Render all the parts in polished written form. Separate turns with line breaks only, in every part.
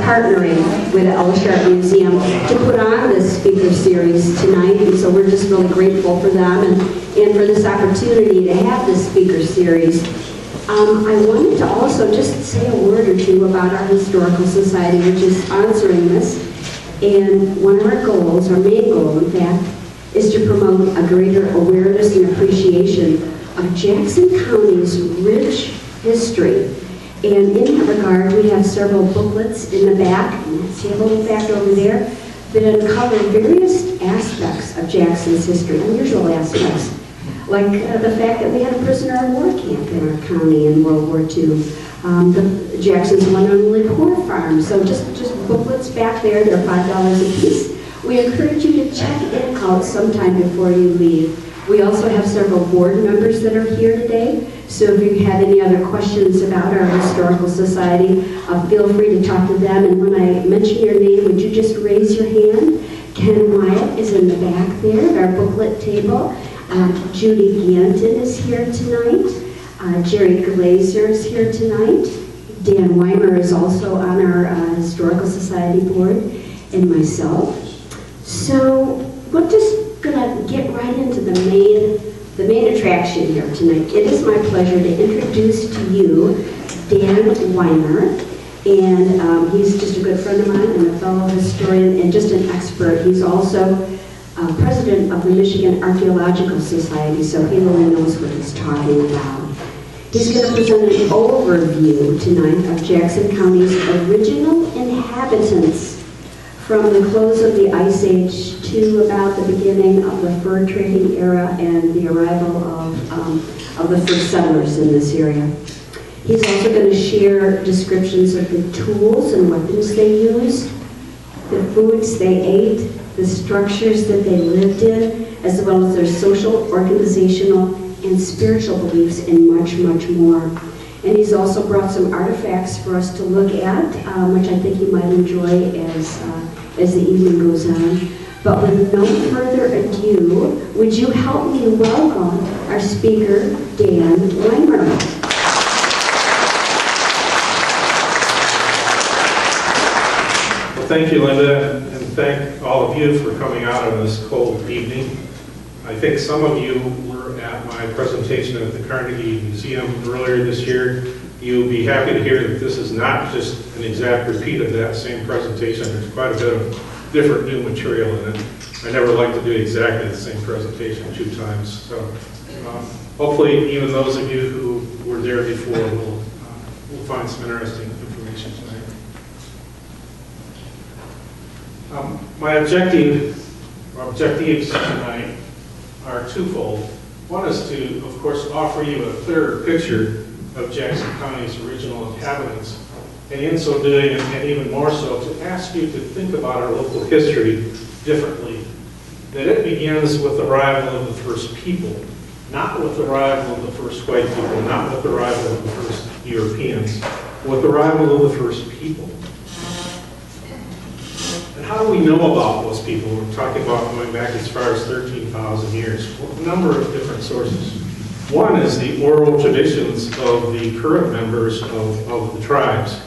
partnering with the Ellis Art Museum to put on this speaker series tonight, and so we're just really grateful for them and for this opportunity to have this speaker series. I wanted to also just say a word or two about our Historical Society, which is sponsoring this. And one of our goals, our main goal in fact, is to promote a greater awareness and appreciation of Jackson County's rich history. And in that regard, we have several booklets in the back, and see a little back over there, that uncover various aspects of Jackson's history, unusual aspects, like the fact that we had a prisoner of war camp in our county in World War II, Jackson's one and only pork farm. So just booklets back there, they're $5 a piece. We encourage you to check it out sometime before you leave. We also have several board members that are here today, so if you have any other questions about our Historical Society, feel free to talk to them. And when I mention your name, would you just raise your hand? Ken Wyatt is in the back there at our booklet table. Judy Ganton is here tonight. Jerry Glazer is here tonight. Dan Wymer is also on our Historical Society board, and myself. So we're just gonna get right into the main attraction here tonight. It is my pleasure to introduce to you Dan Wymer, and he's just a good friend of mine and a fellow historian and just an expert. He's also president of the Michigan Archaeological Society, so he really knows what he's talking about. He's going to present an overview tonight of Jackson County's original inhabitants from the close of the Ice Age to about the beginning of the fur trading era and the arrival of the first settlers in this area. He's also going to share descriptions of the tools and weapons they used, the foods they ate, the structures that they lived in, as well as their social, organizational, and spiritual beliefs, and much, much more. And he's also brought some artifacts for us to look at, which I think you might enjoy as the evening goes on. But with no further ado, would you help me welcome our speaker, Dan Wymer.
Thank you, Linda, and thank all of you for coming out on this cold evening. I think some of you were at my presentation at the Carnegie Museum earlier this year. You'll be happy to hear that this is not just an exact repeat of that same presentation. There's quite a bit of different new material in it. I never like to do exactly the same presentation 2 times. So hopefully even those of you who were there before will find some interesting information tonight. My objectives tonight are twofold. One is to, of course, offer you a clearer picture of Jackson County's original inhabitants, and in so doing, and even more so, to ask you to think about our local history differently. That it begins with the arrival of the first people, not with the arrival of the first white people, not with the arrival of the first Europeans, but with the arrival of the first people. How do we know about those people? We're talking about going back as far as 13,000 years. A number of different sources. One is the oral traditions of the current members of the tribes.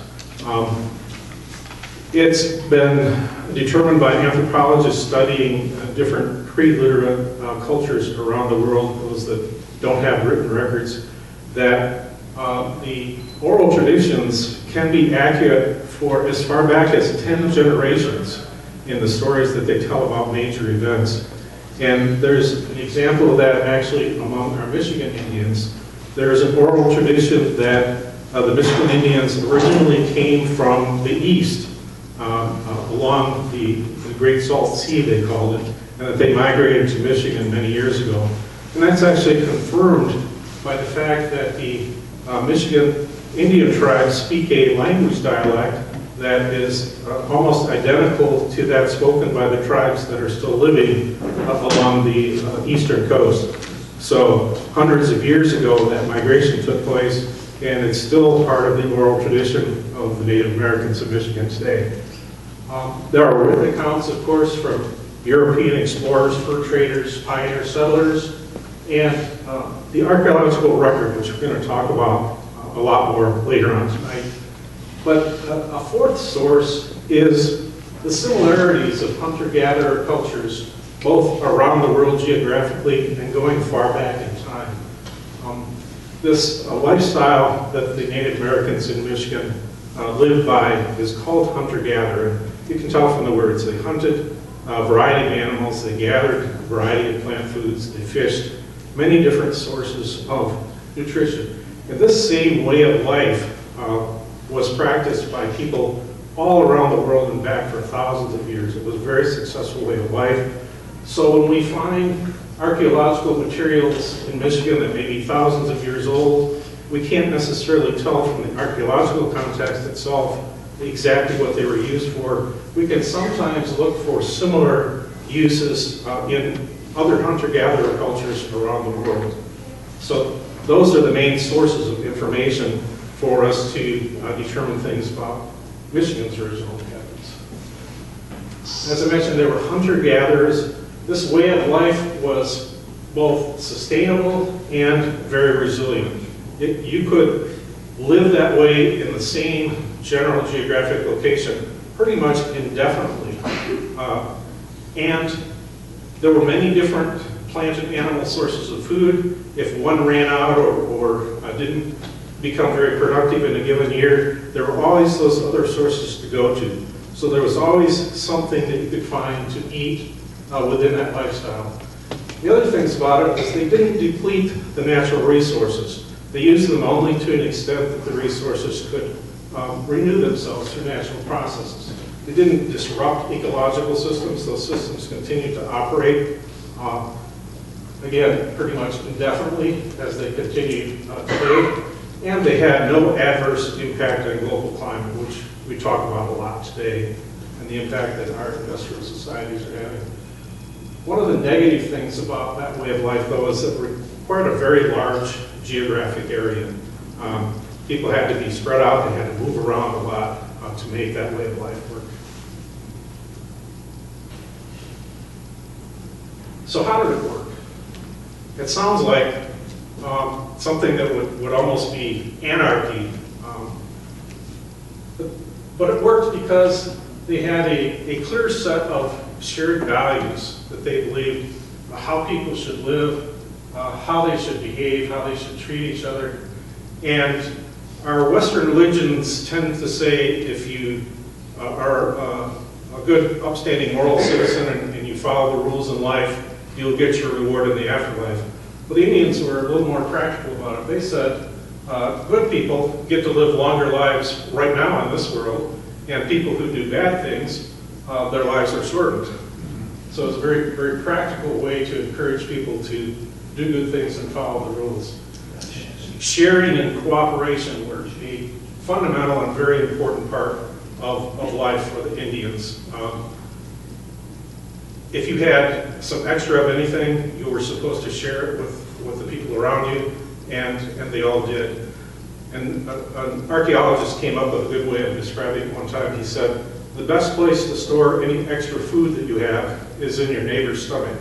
It's been determined by anthropologists studying different pre-literate cultures around the world, those that don't have written records, that the oral traditions can be accurate for as far back as 10 generations in the stories that they tell about major events. And there's an example of that actually among our Michigan Indians. There's an oral tradition that the Michigan Indians originally came from the east, along the Great Salt Sea, they called it, and that they migrated to Michigan many years ago. And that's actually confirmed by the fact that the Michigan Indian tribes speak a language dialect that is almost identical to that spoken by the tribes that are still living along the eastern coast. So hundreds of years ago that migration took place, and it's still part of the oral tradition of the Native Americans of Michigan today. There are written accounts, of course, from European explorers, fur traders, pioneer settlers, and the archaeological record, which we're going to talk about a lot more later on tonight. But a fourth source is the similarities of hunter-gatherer cultures, both around the world geographically and going far back in time. This lifestyle that the Native Americans in Michigan lived by is called hunter-gatherer. You can tell from the words. They hunted a variety of animals, they gathered a variety of plant foods, they fished many different sources of nutrition. And this same way of life was practiced by people all around the world and back for thousands of years. It was a very successful way of life. So when we find archaeological materials in Michigan that may be thousands of years old, we can't necessarily tell from the archaeological context itself exactly what they were used for. We can sometimes look for similar uses in other hunter-gatherer cultures around the world. So those are the main sources of information for us to determine things about Michigan's original inhabitants. As I mentioned, they were hunter-gatherers. This way of life was both sustainable and very resilient. You could live that way in the same general geographic location pretty much indefinitely. And there were many different plant and animal sources of food. If one ran out or didn't become very productive in a given year, there were always those other sources to go to. So there was always something that you could find to eat within that lifestyle. The other things about it is they didn't deplete the natural resources. They used them only to an extent that the resources could renew themselves through natural processes. They didn't disrupt ecological systems. Those systems continued to operate, again, pretty much indefinitely as they continue today. And they had no adverse impact on global climate, which we talk about a lot today, and the impact that our industrial societies are having. One of the negative things about that way of life, though, is that it required a very large geographic area. People had to be spread out, they had to move around a lot to make that way of life work. So how did it work? It sounds like something that would almost be anarchy. But it worked because they had a clear set of shared values that they believed how people should live, how they should behave, how they should treat each other. And our Western religions tend to say if you are a good, upstanding moral citizen and you follow the rules in life, you'll get your reward in the afterlife. Well, the Indians were a little more practical about it. They said, good people get to live longer lives right now in this world, and people who do bad things, their lives are shortened. So it's a very, very practical way to encourage people to do good things and follow the rules. Sharing and cooperation were a fundamental and very important part of life for the Indians. If you had some extra of anything, you were supposed to share it with the people around you, and they all did. And an archaeologist came up with a good way of describing it one time. He said, the best place to store any extra food that you have is in your neighbor's stomach.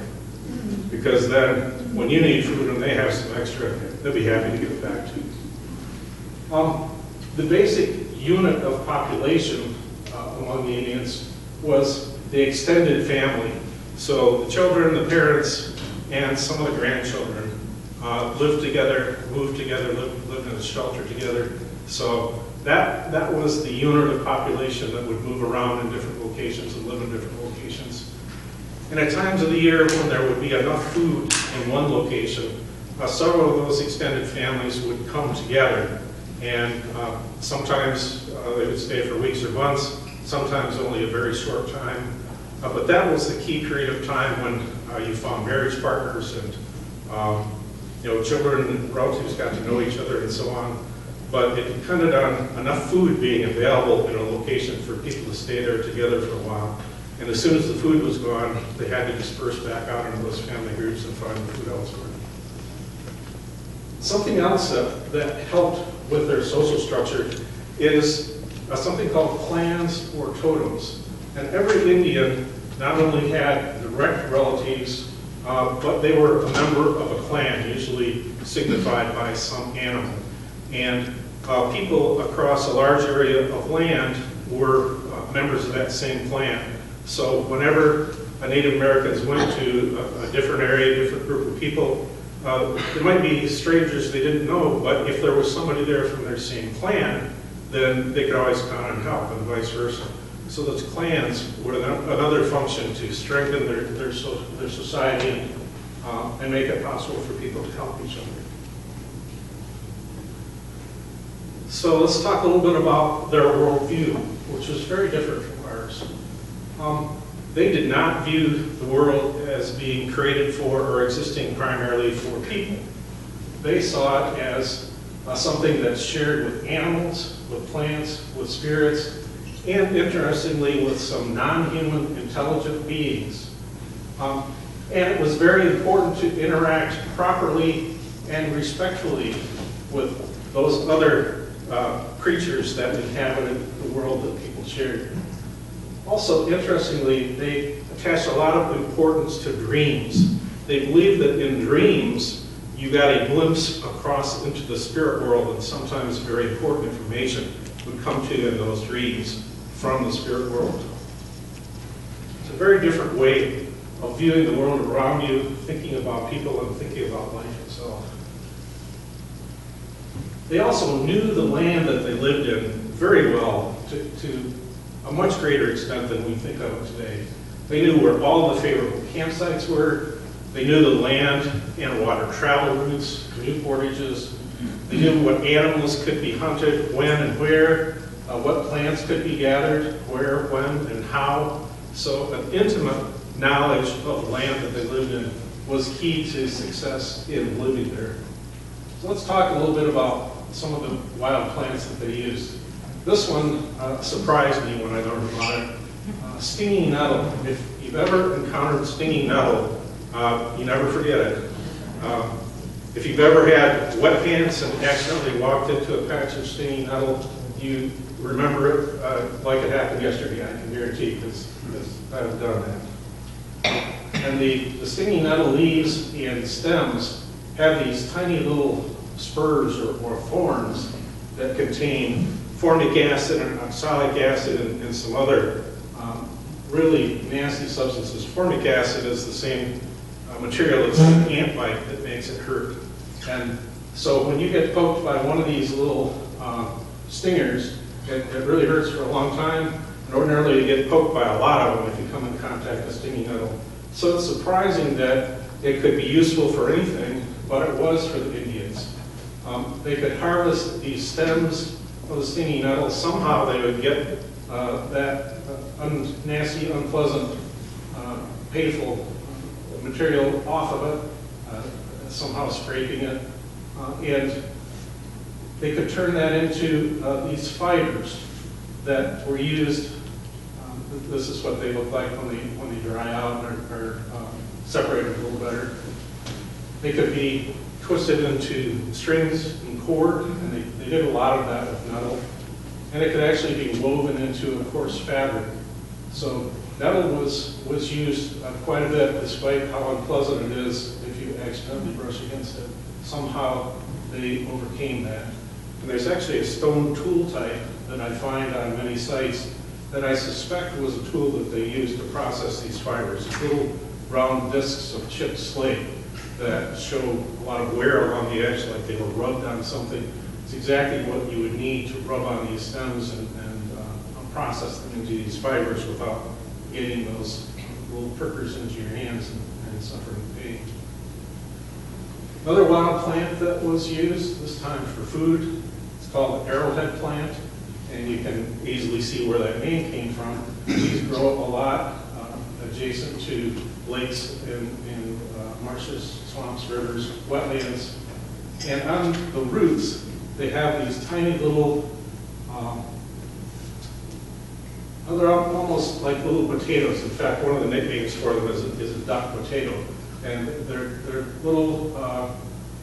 Because then, when you need food and they have some extra, they'll be happy to give it back to you. The basic unit of population among the Indians was the extended family. So the children, the parents, and some of the grandchildren lived together, moved together, lived in a shelter together. So that was the unit of population that would move around in different locations and live in different locations. And at times of the year when there would be enough food in one location, several of those extended families would come together. And sometimes they would stay for weeks or months, sometimes only a very short time. But that was the key period of time when you found marriage partners and children and relatives got to know each other and so on. But it depended on enough food being available in a location for people to stay there together for a while. And as soon as the food was gone, they had to disperse back out into those family groups and find food elsewhere. Something else that helped with their social structure is something called clans or totems. And every Indian not only had direct relatives, but they were a member of a clan, usually signified by some animal. And people across a large area of land were members of that same clan. So whenever Native Americans went to a different area, a different group of people, there might be strangers they didn't know, but if there was somebody there from their same clan, then they could always count on help, and vice versa. So those clans were another function to strengthen their society and make it possible for people to help each other. So let's talk a little bit about their worldview, which is very different from ours. They did not view the world as being created for or existing primarily for people. They saw it as something that's shared with animals, with plants, with spirits, and interestingly with some non-human intelligent beings. And it was very important to interact properly and respectfully with those other creatures that inhabited the world that people shared. Also, interestingly, they attached a lot of importance to dreams. They believed that in dreams, you got a glimpse across into the spirit world, and sometimes very important information would come to you in those dreams from the spirit world. It's a very different way of viewing the world around you, thinking about people, and thinking about life itself. They also knew the land that they lived in very well, to a much greater extent than we think of it today. They knew where all the favorable campsites were. They knew the land and water travel routes, canoe portages. They knew what animals could be hunted, when and where, what plants could be gathered, where, when, and how. So an intimate knowledge of the land that they lived in was key to success in living there. So let's talk a little bit about some of the wild plants that they used. This one surprised me when I learned about it. Stinging nettle. If you've ever encountered stinging nettle, you never forget it. If you've ever had wet hands and accidentally walked into a patch of stinging nettle, you remember it like it happened yesterday, I can guarantee, because I've done that. And the stinging nettle leaves and stems have these tiny little spurs or thorns that contain formic acid and oxalic acid and some other really nasty substances. Formic acid is the same material as an ant bite that makes it hurt. And so when you get poked by one of these little stingers, it really hurts for a long time. And ordinarily you get poked by a lot of them if you come in contact with stinging nettle. So it's surprising that it could be useful for anything, but it was for the Indians. They could harvest these stems of the stinging nettle. Somehow they would get that nasty, unpleasant, painful material off of it, somehow scraping it. And they could turn that into these fibers that were used. This is what they look like when they dry out and are separated a little better. They could be twisted into strings and cord, and they did a lot of that with nettle. And it could actually be woven into a coarse fabric. So nettle was used quite a bit, despite how unpleasant it is if you accidentally brush against it. Somehow they overcame that. And there's actually a stone tool type that I find on many sites that I suspect was a tool that they used to process these fibers. Little round discs of chipped slate that show a lot of wear along the edge, like they were rubbed on something. It's exactly what you would need to rub on these stems and process them into these fibers without getting those little prickers into your hands and suffering pain. Another wild plant that was used, this time for food, it's called the arrowhead plant, and you can easily see where that name came from. These grow up a lot adjacent to lakes in marshes, swamps, rivers, wetlands. And on the roots, they have these tiny little, they're almost like little potatoes. In fact, one of the nicknames for them is a duck potato. And they're little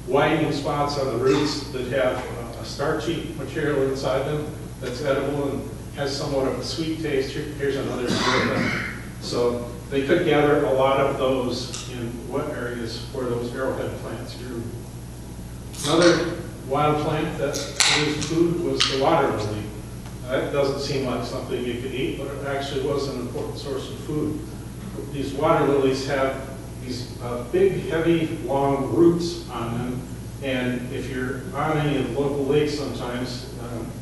widening spots on the roots that have a starchy material inside them that's edible and has somewhat of a sweet taste. Here's another few of them. So they could gather a lot of those in wet areas where those arrowhead plants grew. Another wild plant that used food was the water lily. That doesn't seem like something you could eat, but it actually was an important source of food. These water lilies have these big, heavy, long roots on them, and if you're on any of the local lakes sometimes,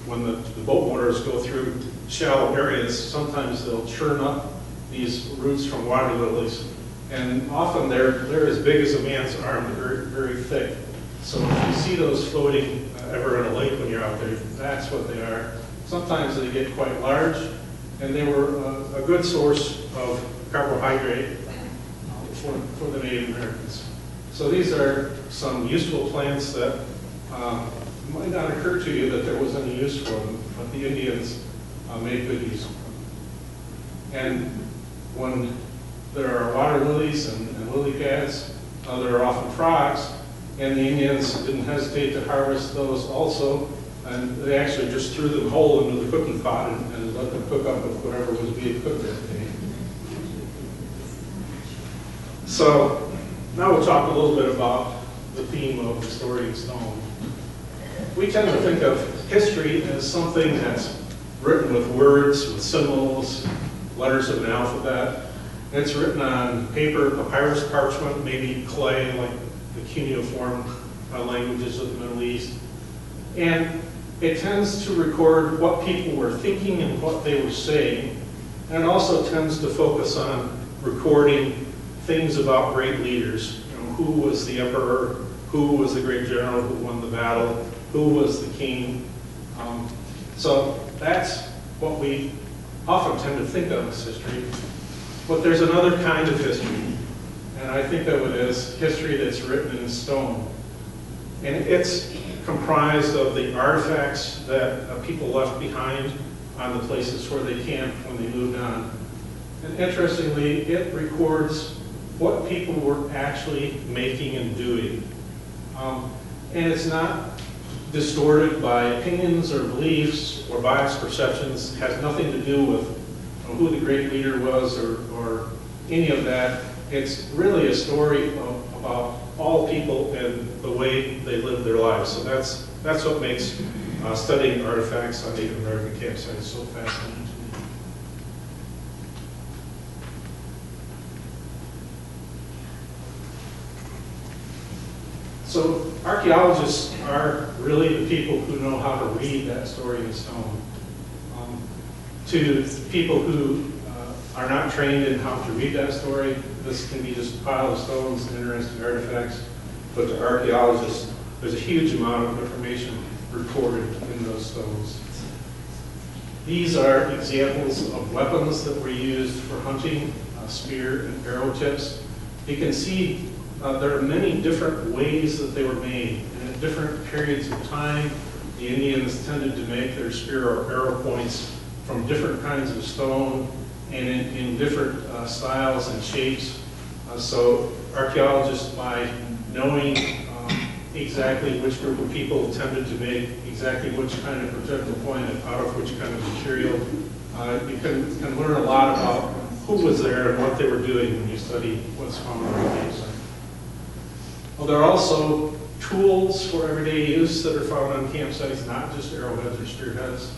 when the boat motors go through shallow areas, sometimes they'll churn up these roots from water lilies. And often they're as big as a man's arm, they're very, very thick. So if you see those floating ever in a lake when you're out there, that's what they are. Sometimes they get quite large, and they were a good source of carbohydrate for the Native Americans. So these are some useful plants that might not occur to you that there was any use for them, but the Indians made good use of them. And when there are water lilies and lily pads, there are often frogs, and the Indians didn't hesitate to harvest those also, and they actually just threw them whole into the cooking pot and let them cook up with whatever was being cooked that day. So now we'll talk a little bit about the theme of restoring stone. We tend to think of history as something that's written with words, with symbols, letters of an alphabet. It's written on paper, papyrus parchment, maybe clay, like the cuneiform languages of the Middle East. And it tends to record what people were thinking and what they were saying. And it also tends to focus on recording things about great leaders. You know, who was the emperor, who was the great general who won the battle, who was the king. So that's what we often tend to think of as history. But there's another kind of history, and I think of it as history that's written in stone. And it's comprised of the artifacts that people left behind on the places where they camped when they moved on. And interestingly, it records what people were actually making and doing. And it's not distorted by opinions or beliefs or biased perceptions. It has nothing to do with who the great leader was or any of that. It's really a story about all people and the way they lived their lives. So that's what makes studying artifacts on Native American campsites so fascinating to me. So archaeologists are really the people who know how to read that story in stone. To people who are not trained in how to read that story, this can be just a pile of stones and interesting artifacts. But to archaeologists, there's a huge amount of information recorded in those stones. These are examples of weapons that were used for hunting, spear and arrow tips. You can see there are many different ways that they were made. And at different periods of time, the Indians tended to make their spear or arrow points from different kinds of stone and in different styles and shapes. So archaeologists, by knowing exactly which group of people tended to make exactly which kind of projectile point and out of which kind of material, you can learn a lot about who was there and what they were doing when you study what's found on the campsite. Well, there are also tools for everyday use that are found on campsites, not just arrowheads or spearheads.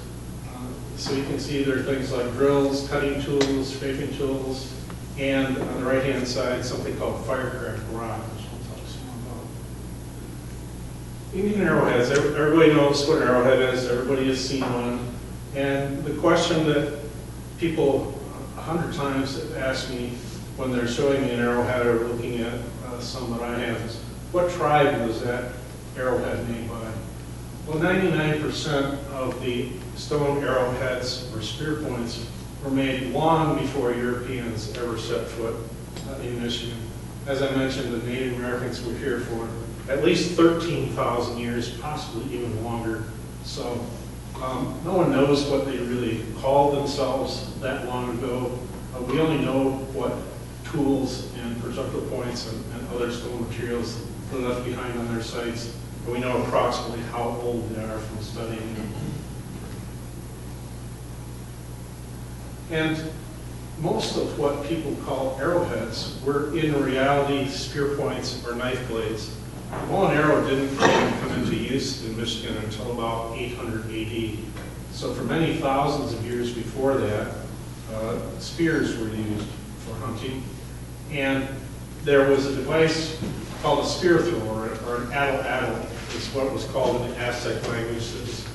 So you can see there are things like drills, cutting tools, strafing tools, and on the right-hand side, something called firecracker rod, which we'll talk some more about. Indian arrowheads, everybody knows what an arrowhead is, everybody has seen one. And the question that people 100 times have asked me when they're showing me an arrowhead or looking at some that I have is, what tribe was that arrowhead made by? Well, 99% of the stone arrowheads or spear points were made long before Europeans ever set foot in Michigan. As I mentioned, the Native Americans were here for at least 13,000 years, possibly even longer. So no one knows what they really called themselves that long ago. We only know what tools and projectile points and other stone materials were left behind on their sites. And we know approximately how old they are from studying them. And most of what people call arrowheads were in reality spear points or knife blades. bow and arrow didn't come into use in Michigan until about 800 AD. So for many thousands of years before that, spears were used for hunting. And there was a device called a spear thrower, or an addle-addle, is what was called in the Aztec language, that was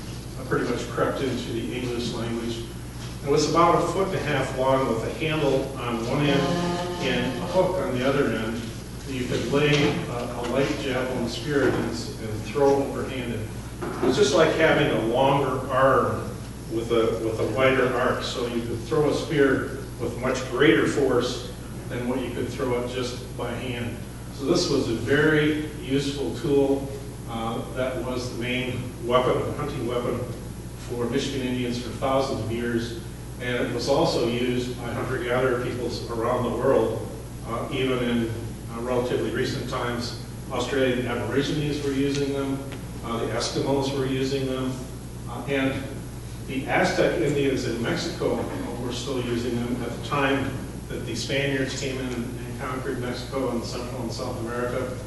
pretty much crept into the English language. It was about 1.5 feet long with a handle on one end and a hook on the other end. You could lay a light javelin spear and throw overhanded. It was just like having a longer arm with a wider arc, so you could throw a spear with much greater force than what you could throw it just by hand. So this was a very useful tool that was the main weapon, hunting weapon for Michigan Indians for thousands of years. And it was also used by hunter-gatherer peoples around the world, even in relatively recent times. Australian Aborigines were using them, the Eskimos were using them, and the Aztec Indians in Mexico were still using them at the time that the Spaniards came in and conquered Mexico and Central and South America.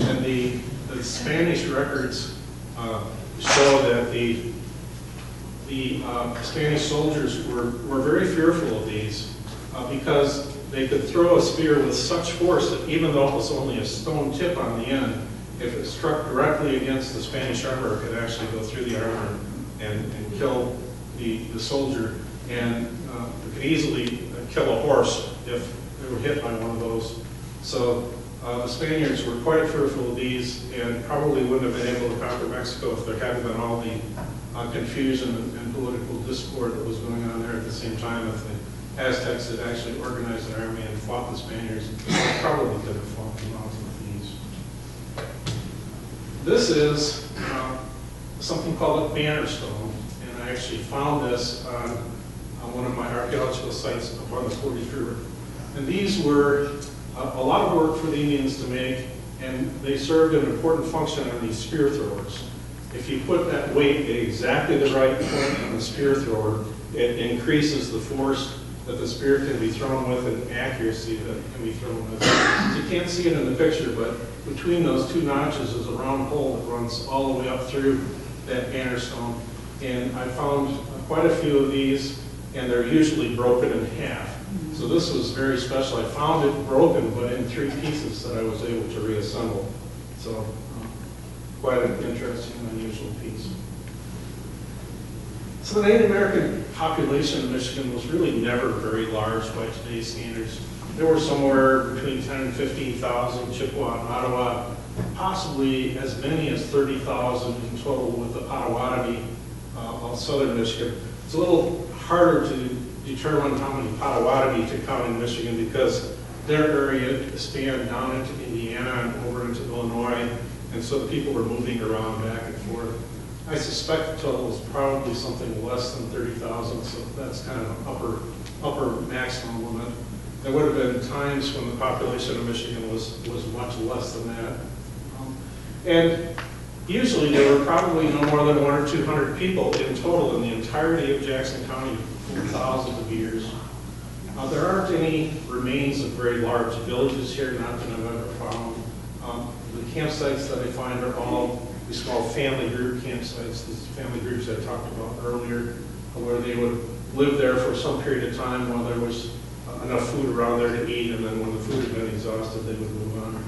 And the Spanish records show that the Spanish soldiers were very fearful of these because they could throw a spear with such force that even though it was only a stone tip on the end, if it struck directly against the Spanish armor, it could actually go through the armor and kill the soldier. And it could easily kill a horse if they were hit by one of those. So the Spaniards were quite fearful of these and probably wouldn't have been able to conquer Mexico if there hadn't been all the confusion and political discord that was going on there at the same time. If the Aztecs had actually organized an army and fought the Spaniards, they probably could have fought them out with these. This is something called a banner stone, and I actually found this on one of my archaeological sites up on the Portage River. And these were a lot of work for the Indians to make, and they served an important function on these spear throwers. If you put that weight at exactly the right point on the spear thrower, it increases the force that the spear can be thrown with and accuracy that it can be thrown with. You can't see it in the picture, but between those two notches is a round hole that runs all the way up through that banner stone. And I found quite a few of these, and they're usually broken in half. So this was very special. I found it broken, but in 3 pieces that I was able to reassemble. So quite an interesting and unusual piece. So the Native American population in Michigan was really never very large by today's standards. There were somewhere between 10 and 15,000, Chippewa and Ottawa, possibly as many as 30,000 in total with the Potawatomi of southern Michigan. It's a little harder to determine how many Potawatomi to count in Michigan because their area spanned down into Indiana and over into Illinois, and so the people were moving around back and forth. I suspect the total is probably something less than 30,000, so that's kind of an upper maximum limit. There would have been times when the population of Michigan was much less than that. And usually there were probably no more than 100 or 200 people in total in the entirety of Jackson County for thousands of years. There aren't any remains of very large villages here, not that I've ever found. The campsites that I find are all these small family group campsites, these family groups I talked about earlier, where they would live there for some period of time while there was enough food around there to eat, and then when the food had been exhausted, they would move on.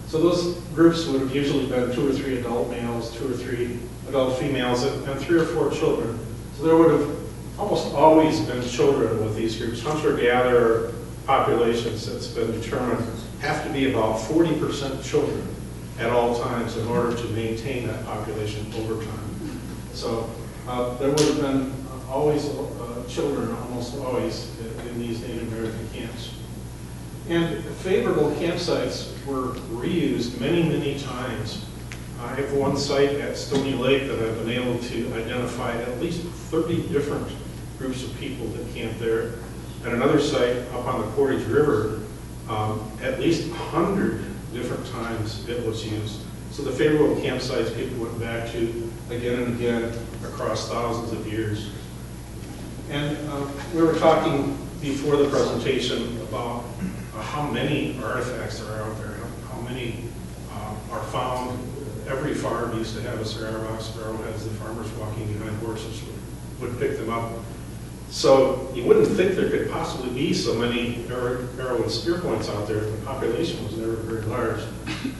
So those groups would have usually been 2 or 3 adult males, 2 or 3 adult females, and 3 or 4 children. So there would have almost always been children with these groups. Hunter-gatherer populations, that's been determined, have to be about 40% children at all times in order to maintain that population over time. So there would have been always children, almost always, in these Native American camps. And favorable campsites were reused many, many times. I have one site at Stony Lake that I've been able to identify at least 30 different groups of people that camped there. At another site up on the Portage River, at least 100 different times it was used. So the favorable campsites people went back to again and again across thousands of years. And we were talking before the presentation about how many artifacts there are out there, how many are found. Every farm used to have a cigar box of arrowheads. The farmers walking behind horses would pick them up. So you wouldn't think there could possibly be so many arrow and spear points out there if the population was never very large.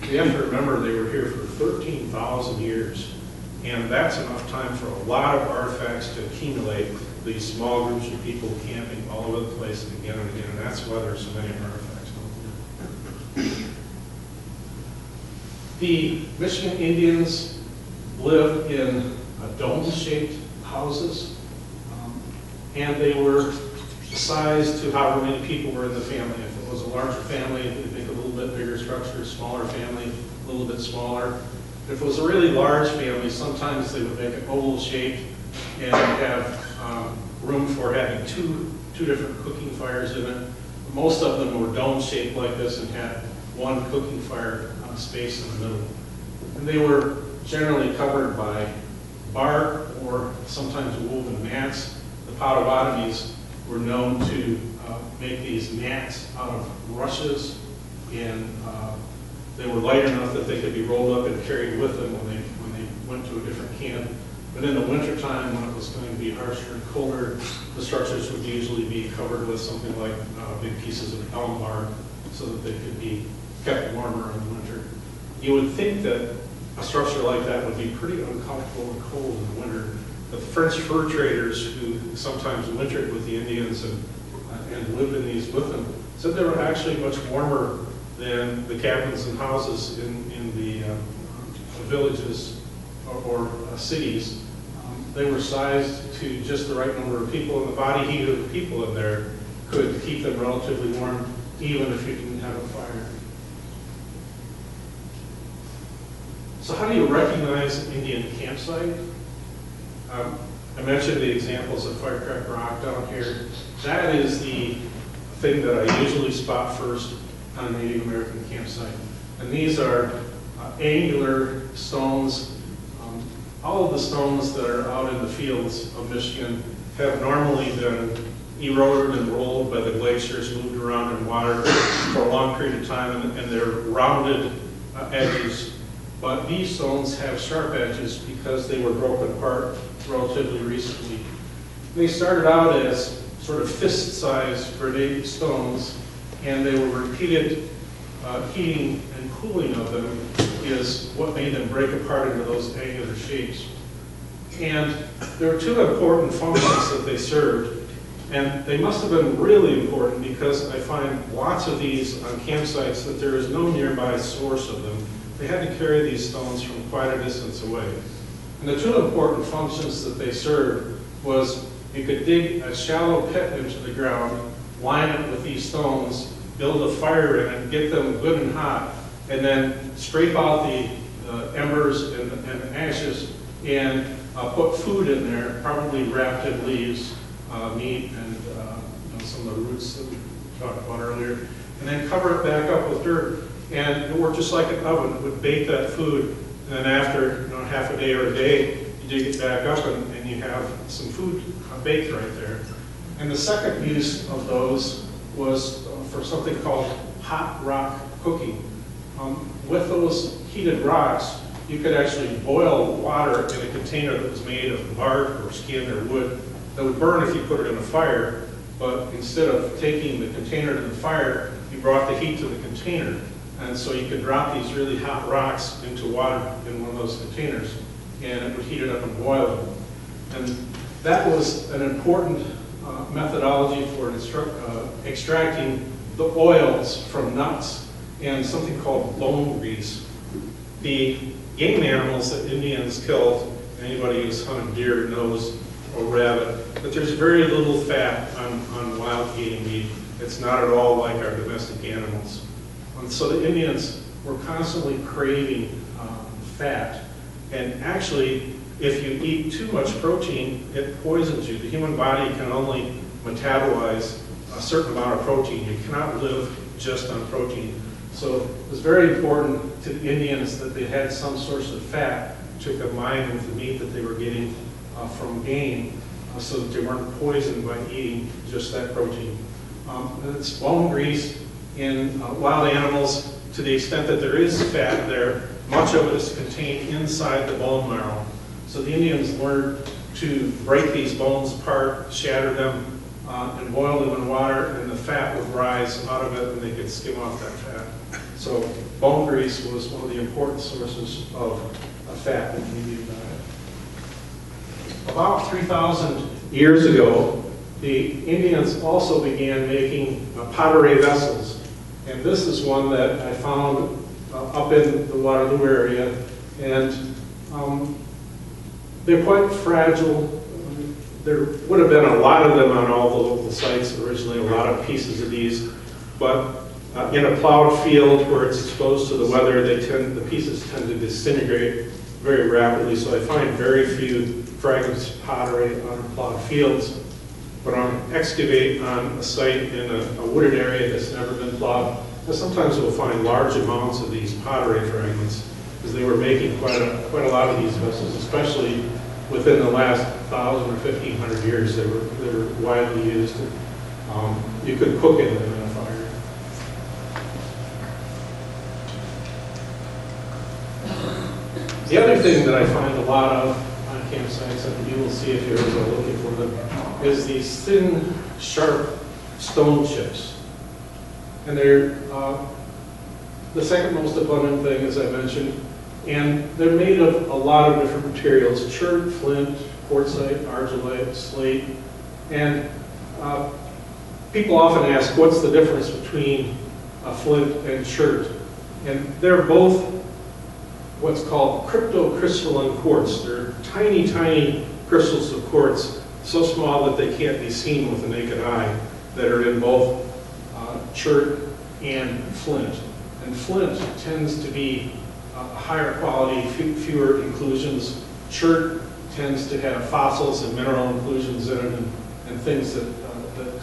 You have to remember they were here for 13,000 years, and that's enough time for a lot of artifacts to accumulate, these small groups of people camping all over the place again and again, and that's why there's so many artifacts out there. The Michigan Indians lived in dome-shaped houses, and they were sized to however many people were in the family. If it was a larger family, they think a little bit bigger structure, smaller family, a little bit smaller. If it was a really large family, sometimes they would make an oval shape and have room for having two different cooking fires in it. Most of them were dome-shaped like this and had one cooking fire space in the middle. And they were generally covered by bark or sometimes woven mats. The Potawatomis were known to make these mats out of rushes, and they were light enough that they could be rolled up and carried with them when they went to a different camp. But in the wintertime, when it was going to be harsher and colder, the structures would usually be covered with something like big pieces of elm bark so that they could be kept warmer in the winter. You would think that a structure like that would be pretty uncomfortable and cold in the winter. The French fur traders who sometimes wintered with the Indians and lived in these with them said they were actually much warmer than the cabins and houses in the villages or cities. They were sized to just the right number of people, and the body heat of the people in there could keep them relatively warm even if you didn't have a fire. So how do you recognize an Indian campsite? I mentioned the examples of Firecracker Rock down here. That is the thing that I usually spot first on a Native American campsite. And these are angular stones. All of the stones that are out in the fields of Michigan have normally been eroded and rolled by the glaciers, moved around in water for a long period of time, and they're rounded edges. But these stones have sharp edges because they were broken apart relatively recently. They started out as sort of fist-sized granite stones, and they were repeated heating and cooling of them is what made them break apart into those angular shapes. And there were two important functions that they served, and they must have been really important because I find lots of these on campsites that there is no nearby source of them. They had to carry these stones from quite a distance away. And the two important functions that they served was you could dig a shallow pit into the ground, line it with these stones, build a fire in it, get them good and hot, and then scrape out the embers and the ashes and put food in there, probably wrapped in leaves, meat, and some of the roots that we talked about earlier, and then cover it back up with dirt. And it worked just like an oven. It would bake that food, and then after half a day or a day, you dig it back up and you have some food baked right there. And the second use of those was for something called hot rock cooking. With those heated rocks, you could actually boil water in a container that was made of bark or skin or wood that would burn if you put it in a fire, but instead of taking the container to the fire, you brought the heat to the container. And so you could drop these really hot rocks into water in one of those containers, and it would heat it up and boil them. And that was an important methodology for extracting the oils from nuts and something called bone grease. The game animals that Indians killed, anybody who's hunted deer knows, or rabbit, but there's very little fat on wild game meat. It's not at all like our domestic animals. And so the Indians were constantly craving fat. And actually, if you eat too much protein, it poisons you. The human body can only metabolize a certain amount of protein. You cannot live just on protein. So it was very important to the Indians that they had some source of fat to combine with the meat that they were getting from game so that they weren't poisoned by eating just that protein. It's bone grease in wild animals to the extent that there is fat there. much of it is contained inside the bone marrow. So the Indians learned to break these bones apart, shatter them, and boil them in water, and the fat would rise out of it, and they could skim off that fat. So bone grease was one of the important sources of fat in the Indian diet. About 3,000 years ago, the Indians also began making pottery vessels. And this is one that I found up in the Waterloo area. And they're quite fragile. There would have been a lot of them on all the local sites originally, a lot of pieces of these. But in a plowed field where it's exposed to the weather, the pieces tend to disintegrate very rapidly. So I find very few fragments of pottery on plowed fields. But on excavate on a site in a wooded area that's never been plowed, sometimes we'll find large amounts of these pottery fragments, because they were making quite a lot of these vessels, especially within the last 1,000 or 1,500 years. They were widely used. You could cook in them in a fire. The other thing that I find a lot of on campsites, and you will see if you're looking for them, is these thin, sharp stone chips. And they're the second most abundant thing, as I mentioned, and they're made of a lot of different materials: chert, flint, quartzite, argillite, slate. And people often ask, what's the difference between a flint and chert? And they're both what's called cryptocrystalline quartz. They're tiny, tiny crystals of quartz, so small that they can't be seen with the naked eye, that are in both chert and flint. And flint tends to be higher quality, fewer inclusions. Chert tends to have fossils and mineral inclusions in it, and things that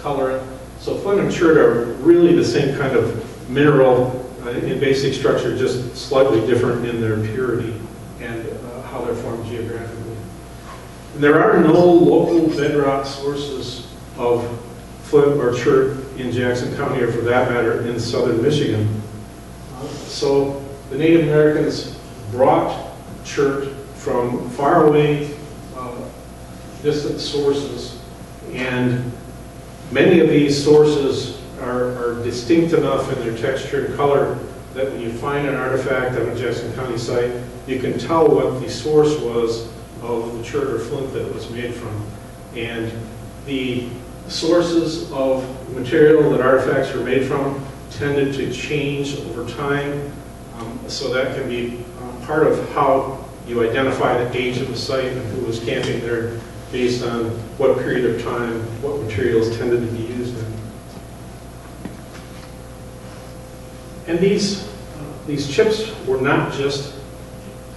color it. So flint and chert are really the same kind of mineral in basic structure, just slightly different in their purity and how they're formed geographically. And there are no local bedrock sources of flint or chert in Jackson County, or for that matter, in southern Michigan. So the Native Americans brought chert from faraway, distant sources, and many of these sources are distinct enough in their texture and color that when you find an artifact on a Jackson County site, you can tell what the source was of the chert or flint that it was made from. And the sources of material that artifacts were made from tended to change over time, so that can be part of how you identify the age of the site and who was camping there based on what period of time, what materials tended to be used in. And these chips were not just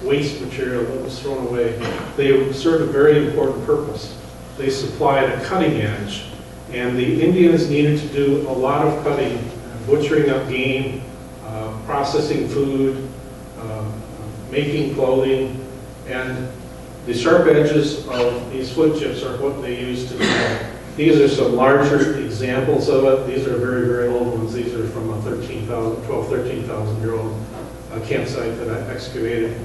waste material that was thrown away. They served a very important purpose. They supplied a cutting edge, and the Indians needed to do a lot of cutting, butchering up game, processing food, making clothing, and the sharp edges of these flint chips are what they used to do. These are some larger examples of it. These are very, very old ones. These are from a 13,000-year-old campsite that I excavated.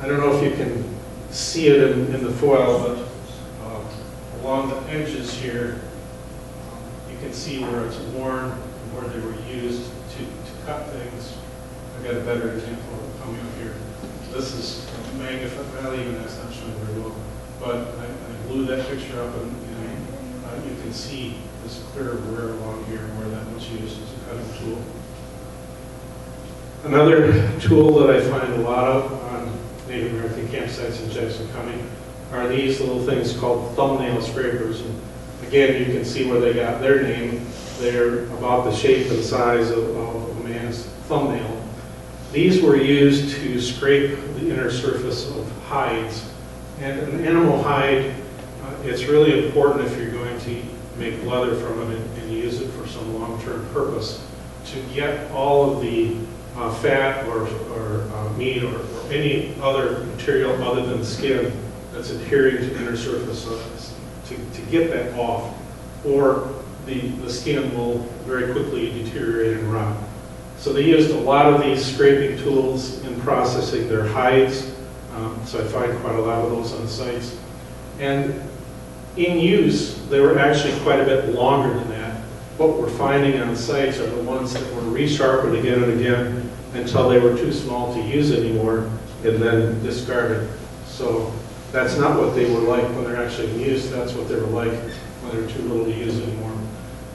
I don't know if you can see it in the foil, but along the edges here, you can see where it's worn and where they were used to cut things. I've got a better example of it coming up here. This is magnified, well, even that's not showing very well, but I blew that picture up, and you can see this clear wear along here where that was used as a cutting tool. Another tool that I find a lot of on Native American campsites in Jackson County are these little things called thumbnail scrapers. And again, you can see where they got their name. They're about the shape and size of a man's thumbnail. These were used to scrape the inner surface of hides. And an animal hide, it's really important if you're going to make leather from it and use it for some long-term purpose to get all of the fat or meat or any other material other than the skin that's adhering to the inner surface to get that off, or the skin will very quickly deteriorate and rot. So they used a lot of these scraping tools in processing their hides. So I find quite a lot of those on sites. And in use, they were actually quite a bit longer than that. What we're finding on sites are the ones that were resharpened again and again until they were too small to use anymore and then discarded. So that's not what they were like when they're actually in use. That's what they were like when they were too little to use anymore.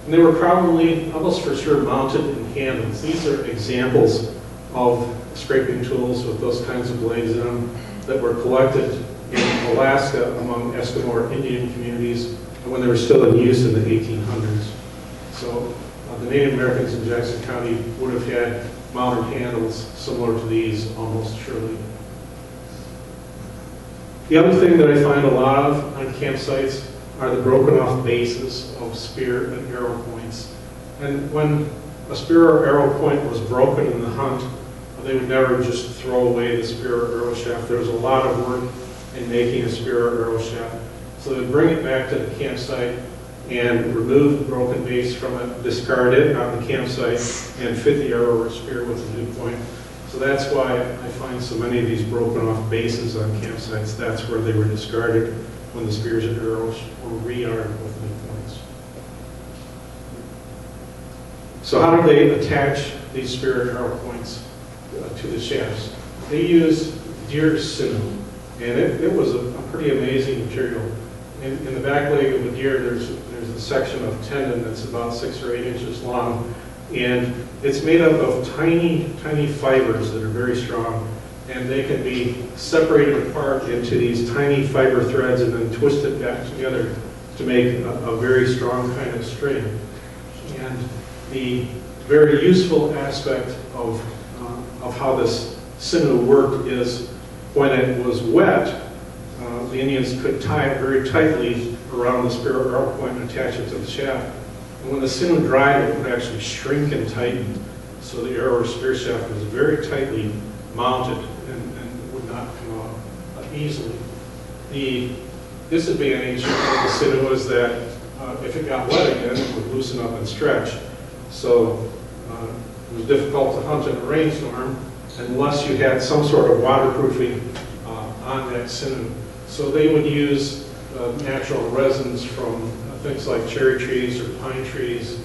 And they were probably, almost for sure, mounted in handles. These are examples of scraping tools with those kinds of blades in them that were collected in Alaska among Eskimo or Indian communities when they were still in use in the 1800s. So the Native Americans in Jackson County would have had mounted handles similar to these almost surely. The other thing that I find a lot of on campsites are the broken off bases of spear and arrow points. And when a spear or arrow point was broken in the hunt, they would never just throw away the spear or arrow shaft. There was a lot of work in making a spear or arrow shaft. So they would bring it back to the campsite and remove the broken base from it, discard it on the campsite, and fit the arrow or spear with a new point. So that's why I find so many of these broken off bases on campsites. That's where they were discarded when the spears and arrows were rearmed with new points. So how do they attach these spear and arrow points to the shafts? They used deer sinew, and it was a pretty amazing material. In the back leg of a deer, there's a section of tendon that's about 6 or 8 inches long, and it's made up of tiny, tiny fibers that are very strong, and they can be separated apart into these tiny fiber threads and then twisted back together to make a very strong kind of string. And the very useful aspect of how this sinew worked is when it was wet, the Indians could tie it very tightly around the spear or arrow point and attach it to the shaft. And when the sinew dried, it would actually shrink and tighten. So the arrow or spear shaft was very tightly mounted and would not come out easily. The disadvantage of the sinew is that if it got wet again, it would loosen up and stretch. So it was difficult to hunt in a rainstorm unless you had some sort of waterproofing on that sinew. So they would use natural resins from things like cherry trees or pine trees.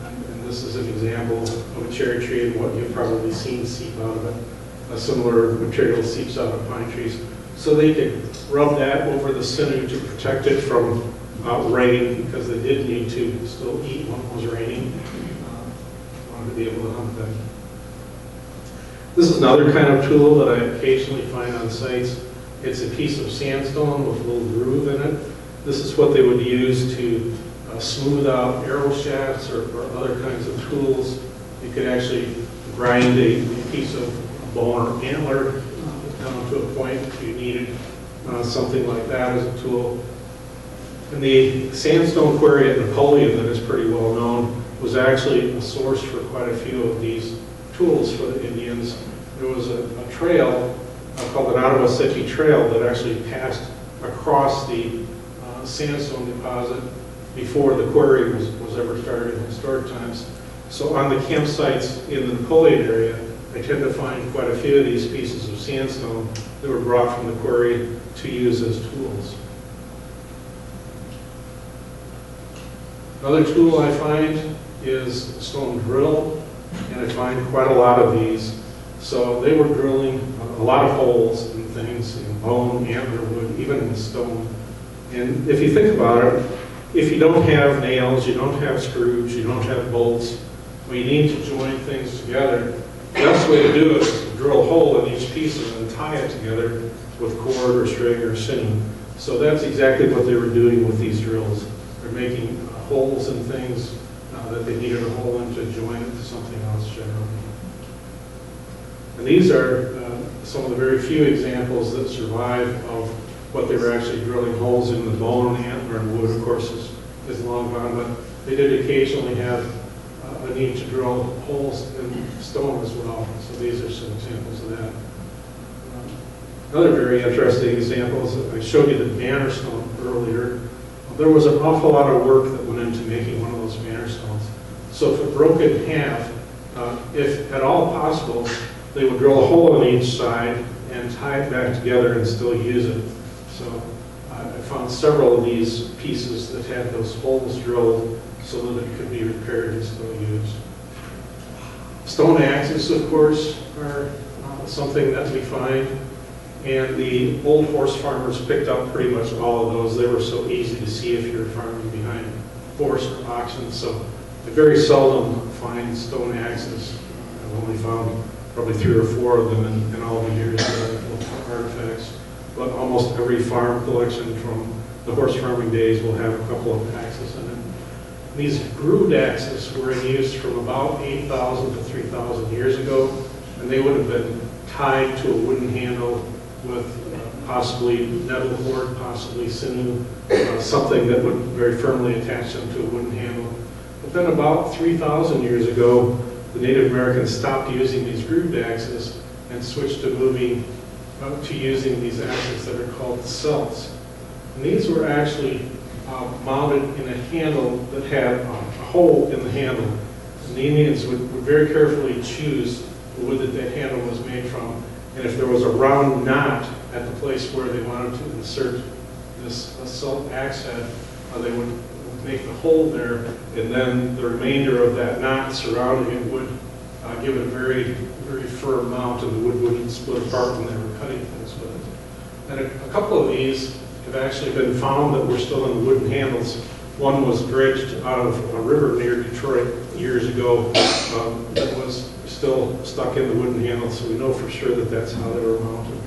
And this is an example of a cherry tree and what you've probably seen seep out of it. A similar material seeps out of pine trees. So they could rub that over the sinew to protect it from rain, because they did need to still eat when it was raining. Wanted to be able to hunt them. This is another kind of tool that I occasionally find on sites. It's a piece of sandstone with a little groove in it. This is what they would use to smooth out arrow shafts or other kinds of tools. You could actually grind a piece of bone or antler down to a point if you needed something like that as a tool. And the sandstone quarry at Napoleon, that is pretty well known, was actually a source for quite a few of these tools for the Indians. There was a trail called the Nottawassetee Trail that actually passed across the sandstone deposit before the quarry was ever started in historic times. So on the campsites in the Napoleon area, I tend to find quite a few of these pieces of sandstone that were brought from the quarry to use as tools. Another tool I find is a stone drill, and I find quite a lot of these. So they were drilling a lot of holes in things, in bone, antler wood, even in stone. And if you think about it, if you don't have nails, you don't have screws, you don't have bolts, well, you need to join things together. The best way to do it is to drill a hole in each piece and then tie it together with cord or string or sinew. So that's exactly what they were doing with these drills. They're making holes in things that they needed a hole in to join it to something else generally. And these are some of the very few examples that survive of what they were actually drilling holes in. The bone, antler, and wood, of course, is long gone, but they did occasionally have a need to drill holes in stone as well. So these are some examples of that. Another very interesting example is I showed you the banner stone earlier. There was an awful lot of work that went into making one of those banner stones. So if it broke in half, if at all possible, they would drill a hole on each side and tie it back together and still use it. So I found several of these pieces that had those holes drilled so that it could be repaired and still used. Stone axes, of course, are something that we find, and the old horse farmers picked up pretty much all of those. They were so easy to see if you're farming behind horse or oxen, so I very seldom find stone axes. I've only found probably 3 or 4 of them in all the years that I've looked for artifacts. But almost every farm collection from the horse farming days will have a couple of axes in it. These grooved axes were in use from about 8,000 to 3,000 years ago, and they would have been tied to a wooden handle with possibly nettle cord, possibly sinew, something that would very firmly attach them to a wooden handle. But then about 3,000 years ago, the Native Americans stopped using these grooved axes and switched to using these axes that are called celts. And these were actually mounted in a handle that had a hole in the handle. And the Indians would very carefully choose the wood that handle was made from. And if there was a round knot at the place where they wanted to insert this celt axe head, they would make the hole there, and then the remainder of that knot surrounding it would give it a very, very firm mount, and the wood wouldn't split apart when they were cutting things with it. And a couple of these have actually been found that were still in wooden handles. One was dredged out of a river near Detroit years ago that was still stuck in the wooden handle, so we know for sure that that's how they were mounted.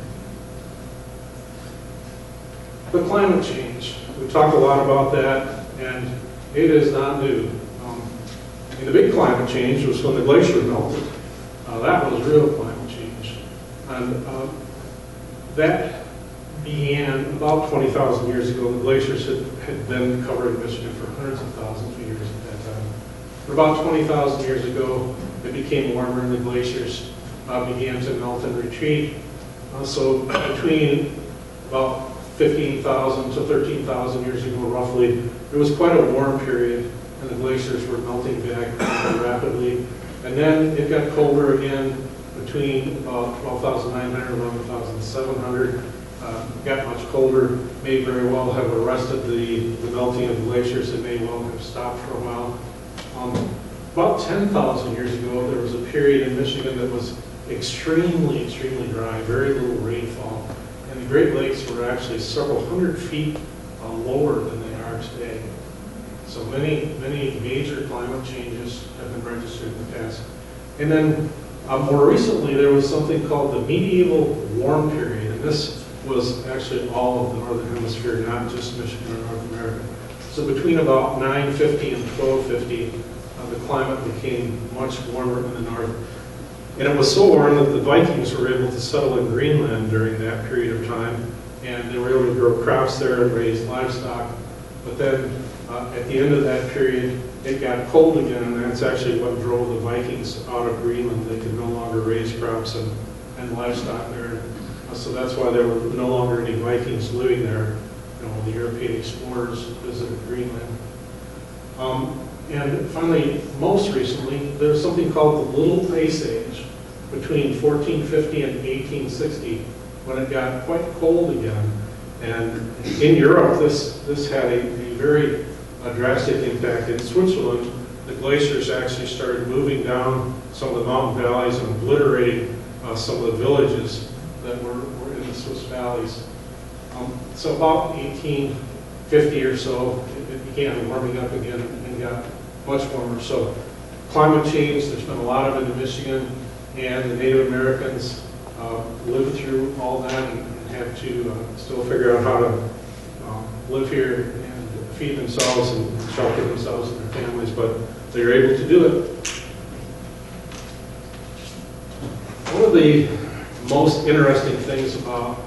But climate change, we talk a lot about that, and it is not new. The big climate change was when the glacier melted. That was real climate change. And that began about 20,000 years ago. The glaciers had been covering Michigan for hundreds of thousands of years at that time. But about 20,000 years ago, it became warmer and the glaciers began to melt and retreat. So between about 15,000 to 13,000 years ago, roughly, there was quite a warm period, and the glaciers were melting back rapidly. And then it got colder again between about 12,900 and 11,700. Got much colder, may very well have arrested the melting of the glaciers, and may well have stopped for a while. About 10,000 years ago, there was a period in Michigan that was extremely, extremely dry, very little rainfall. And the Great Lakes were actually several hundred feet lower than they are today. So many, many major climate changes have been registered in the past. And then more recently, there was something called the medieval warm period. And this was actually all of the Northern Hemisphere, not just Michigan or North America. So between about 950 and 1250, the climate became much warmer in the north. And it was so warm that the Vikings were able to settle in Greenland during that period of time, and they were able to grow crops there and raise livestock. But then at the end of that period, it got cold again, and that's actually what drove the Vikings out of Greenland. They could no longer raise crops and livestock there. So that's why there were no longer any Vikings living there, when the European explorers visited Greenland. And finally, most recently, there's something called the Little Ice Age between 1450 and 1860, when it got quite cold again. And in Europe, this had a very drastic impact. In Switzerland, the glaciers actually started moving down some of the mountain valleys and obliterating some of the villages that were in the Swiss valleys. So about 1850 or so, it began warming up again and got much warmer. So climate change, there's been a lot of it in Michigan, and the Native Americans lived through all that and had to still figure out how to live here and feed themselves and shelter themselves and their families, but they were able to do it. One of the most interesting things about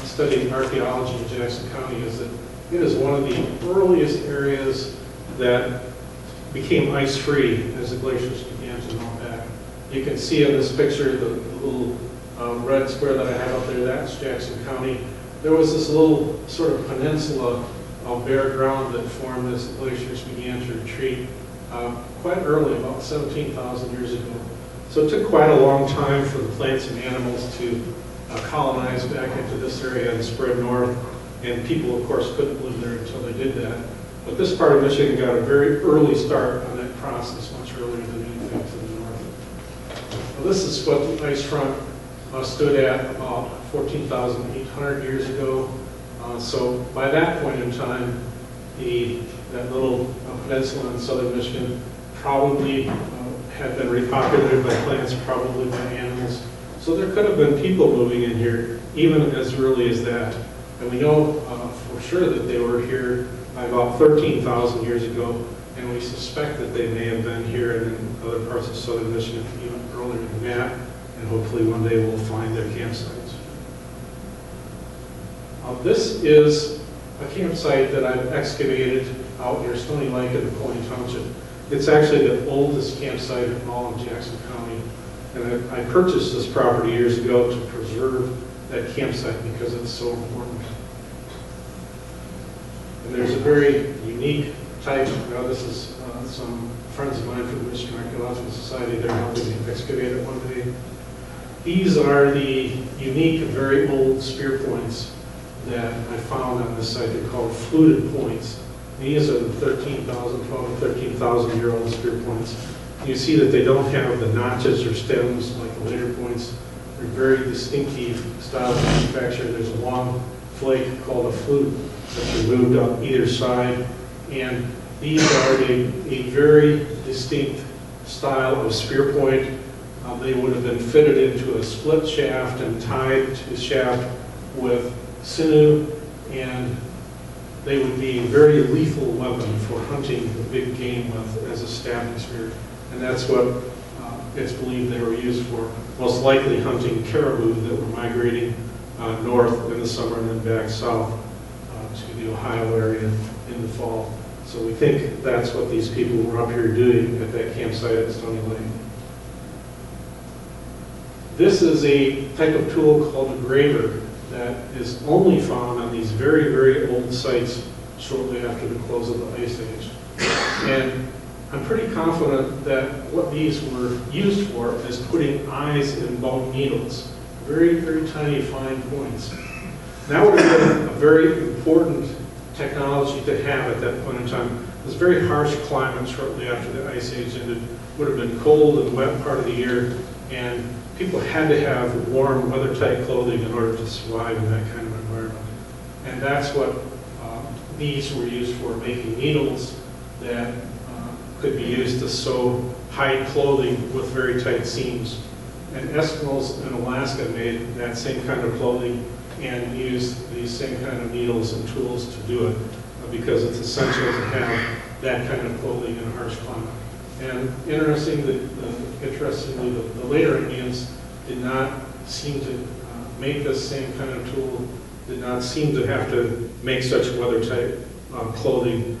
studying archaeology in Jackson County is that it is one of the earliest areas that became ice-free as the glaciers began to melt back. You can see in this picture the little red square that I have up there, that's Jackson County. There was this little sort of peninsula of bare ground that formed as the glaciers began to retreat. quite early, about 17,000 years ago. So it took quite a long time for the plants and animals to colonize back into this area and spread north. And people, of course, couldn't live there until they did that. But this part of Michigan got a very early start on that process, much earlier than anything to the north. Well, this is what the ice front stood at about 14,800 years ago. So by that point in time, that little peninsula in southern Michigan probably had been repopulated by plants, probably by animals. So there could have been people moving in here even as early as that. And we know for sure that they were here by about 13,000 years ago, and we suspect that they may have been here and in other parts of southern Michigan even earlier than that, and hopefully one day we'll find their campsites. This is a campsite that I've excavated out near Stony Lake in Napoleon Township. It's actually the oldest campsite in all of Jackson County. And I purchased this property years ago to preserve that campsite because it's so important. And there's a very unique type. Now this is some friends of mine from the Michigan Archaeological Society. They're helping me excavate it one day. These are the unique and very old spear points that I found on this site. They're called fluted points. These are the 13,000, 12, 13,000-year-old spear points. You see that they don't have the notches or stems like the later points. They're very distinctive style of manufacture. There's a long flake called a flute that's removed on either side. And these are a very distinct style of spear point. They would have been fitted into a split shaft and tied to the shaft with sinew, and they would be a very lethal weapon for hunting the big game with as a stabbing spear. And that's what it's believed they were used for, most likely hunting caribou that were migrating north in the summer and then back south to the Ohio area in the fall. So we think that's what these people were up here doing at that campsite at Stony Lake. This is a type of tool called a graver that is only found on these very, very old sites shortly after the close of the Ice Age. And I'm pretty confident that what these were used for is putting eyes in bone needles, very, very tiny, fine points. That would have been a very important technology to have at that point in time. It was very harsh climate shortly after the Ice Age ended. It would have been cold and wet part of the year, and people had to have warm, weather-tight clothing in order to survive in that kind of environment. And that's what these were used for, making needles that could be used to sew hide clothing with very tight seams. And Eskimos in Alaska made that same kind of clothing and used these same kind of needles and tools to do it because it's essential to have that kind of clothing in a harsh climate. And interestingly, the later Indians did not seem to make this same kind of tool, did not seem to have to make such weather-tight clothing.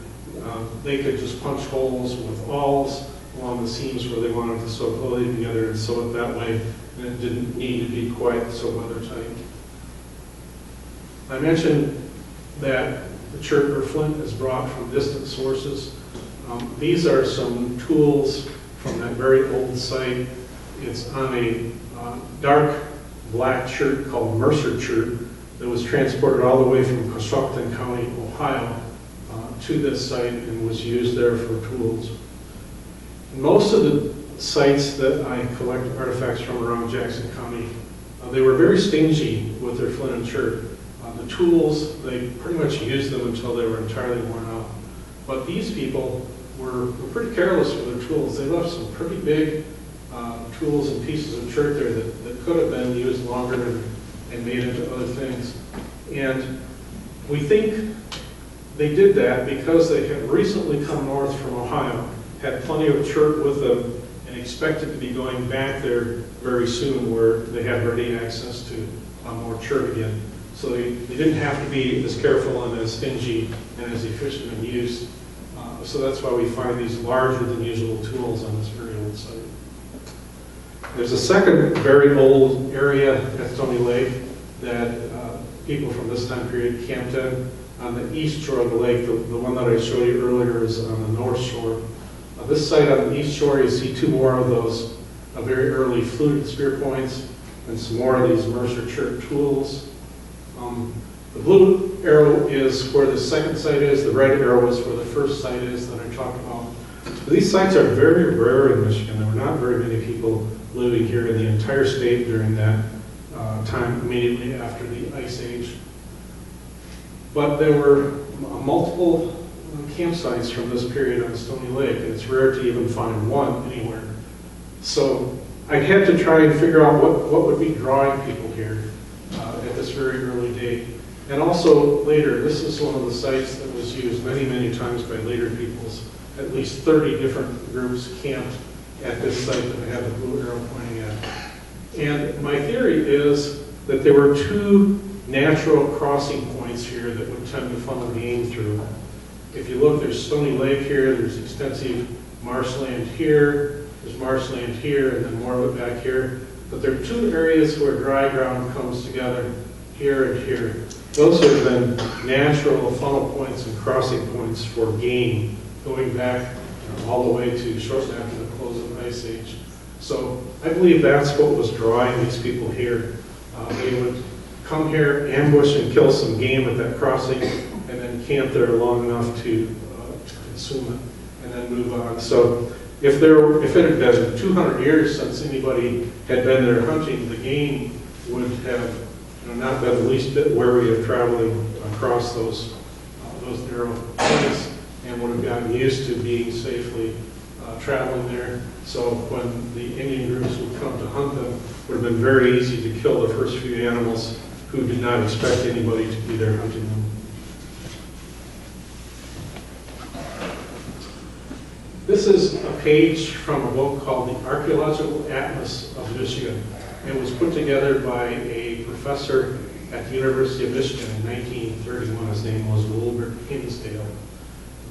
They could just punch holes with awls along the seams where they wanted to sew clothing together and sew it that way, and it didn't need to be quite so weather-tight. I mentioned that the chert or flint is brought from distant sources. These are some tools from that very old site. It's on a dark black chert called Mercer chert that was transported all the way from Coshocton County, Ohio, to this site and was used there for tools. Most of the sites that I collect artifacts from around Jackson County, they were very stingy with their flint and chert. The tools, they pretty much used them until they were entirely worn out. But these people were pretty careless with their tools. They left some pretty big tools and pieces of chert there that could have been used longer and made into other things. And we think they did that because they had recently come north from Ohio, had plenty of chert with them, and expected to be going back there very soon where they had ready access to more chert again. So they didn't have to be as careful and as stingy and as efficient in use. So that's why we find these larger than usual tools on this very old site. There's a second very old area at Stony Lake that people from this time period camped in on the east shore of the lake. The one that I showed you earlier is on the north shore. This site on the east shore, you see two more of those very early fluted spear points and some more of these Mercer chert tools. The blue arrow is where the second site is, the red arrow is where the first site is that I talked about. These sites are very rare in Michigan. There were not very many people living here in the entire state during that time immediately after the Ice Age. But there were multiple campsites from this period on Stony Lake, and it's rare to even find one anywhere. So I had to try and figure out what would be drawing people here at this very early date. And also later, this is one of the sites that was used many, many times by later peoples. At least 30 different groups camped at this site that I have the blue arrow pointing at. And my theory is that there were two natural crossing points here that would tend to funnel game through. If you look, there's Stony Lake here, there's extensive marshland here, there's marshland here, and then more of it back here. But there are two areas where dry ground comes together, here and here. Those have been natural funnel points and crossing points for game, going back all the way to shortly after the close of the Ice Age. So I believe that's what was drawing these people here. They would come here, ambush and kill some game at that crossing, and then camp there long enough to consume it, and then move on. So if it had been 200 years since anybody had been there hunting, the game would have not been the least bit wary of traveling across those narrow points, and would have gotten used to being safely traveling there. So when the Indian groups would come to hunt them, it would have been very easy to kill the first few animals who did not expect anybody to be there hunting them. This is a page from a book called The Archaeological Atlas of Michigan. It was put together by a professor at the University of Michigan in 1931. His name was Wilbert Hinsdale.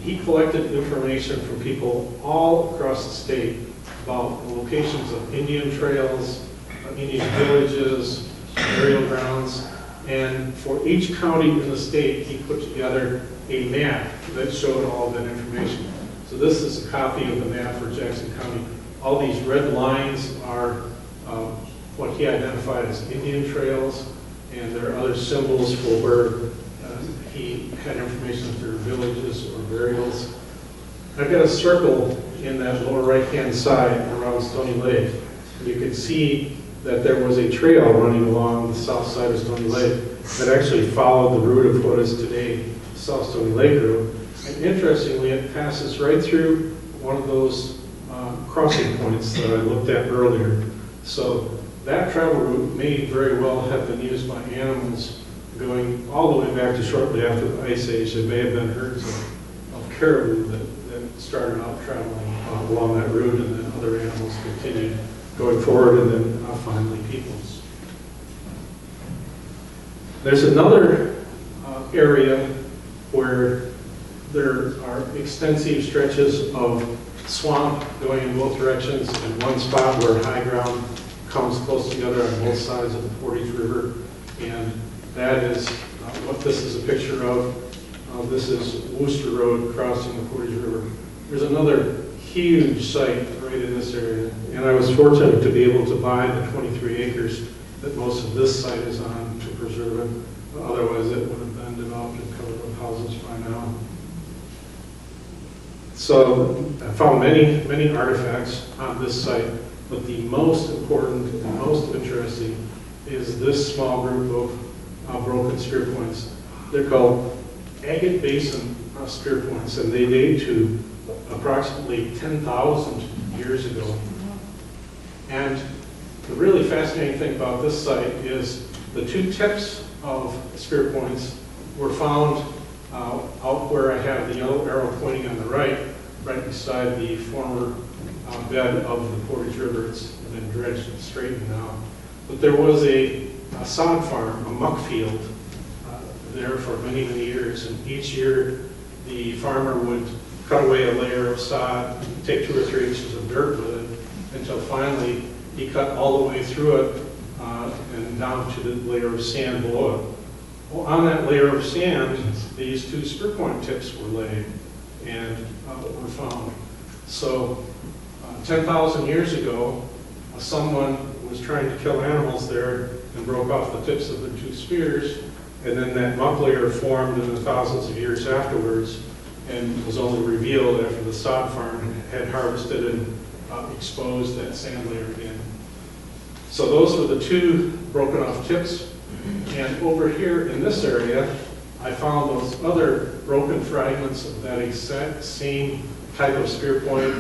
He collected information from people all across the state about the locations of Indian trails, Indian villages, burial grounds, and for each county in the state, he put together a map that showed all that information. So this is a copy of the map for Jackson County. All these red lines are what he identified as Indian trails, and there are other symbols for where he had information for villages or burials. I've got a circle in that lower right-hand side around Stony Lake. You can see that there was a trail running along the south side of Stony Lake that actually followed the route of what is today South Stony Lake Road. And interestingly, it passes right through one of those crossing points that I looked at earlier. So that travel route may very well have been used by animals going all the way back to shortly after the Ice Age. There may have been herds of caribou that started out traveling along that route, and then other animals continued going forward, and then finally peoples. There's another area where there are extensive stretches of swamp going in both directions, and one spot where high ground comes close together on both sides of the Portage River, and that is what this is a picture of. This is Worcester Road crossing the Portage River. There's another huge site right in this area, and I was fortunate to be able to buy the 23 acres that most of this site is on to preserve it. Otherwise, it would have been developed and covered with houses by now. So I found many, many artifacts on this site, but the most important and most interesting is this small group of broken spear points. They're called agate basin spear points, and they date to approximately 10,000 years ago. And the really fascinating thing about this site is the two tips of spear points were found out where I have the yellow arrow pointing on the right beside the former bed of the Portage River. It's been dredged and straightened now. But there was a sod farm, a muck field, there for many, many years. And each year, the farmer would cut away a layer of sod, take 2 or 3 inches of dirt with it, until finally he cut all the way through it and down to the layer of sand below it. Well, on that layer of sand, these 2 spear point tips were laid and were found. So 10,000 years ago, someone was trying to kill animals there and broke off the tips of the two spears, and then that muck layer formed in the thousands of years afterwards and was only revealed after the sod farm had harvested and exposed that sand layer again. So those were the two broken off tips. And over here in this area, I found those other broken fragments of that exact same type of spear point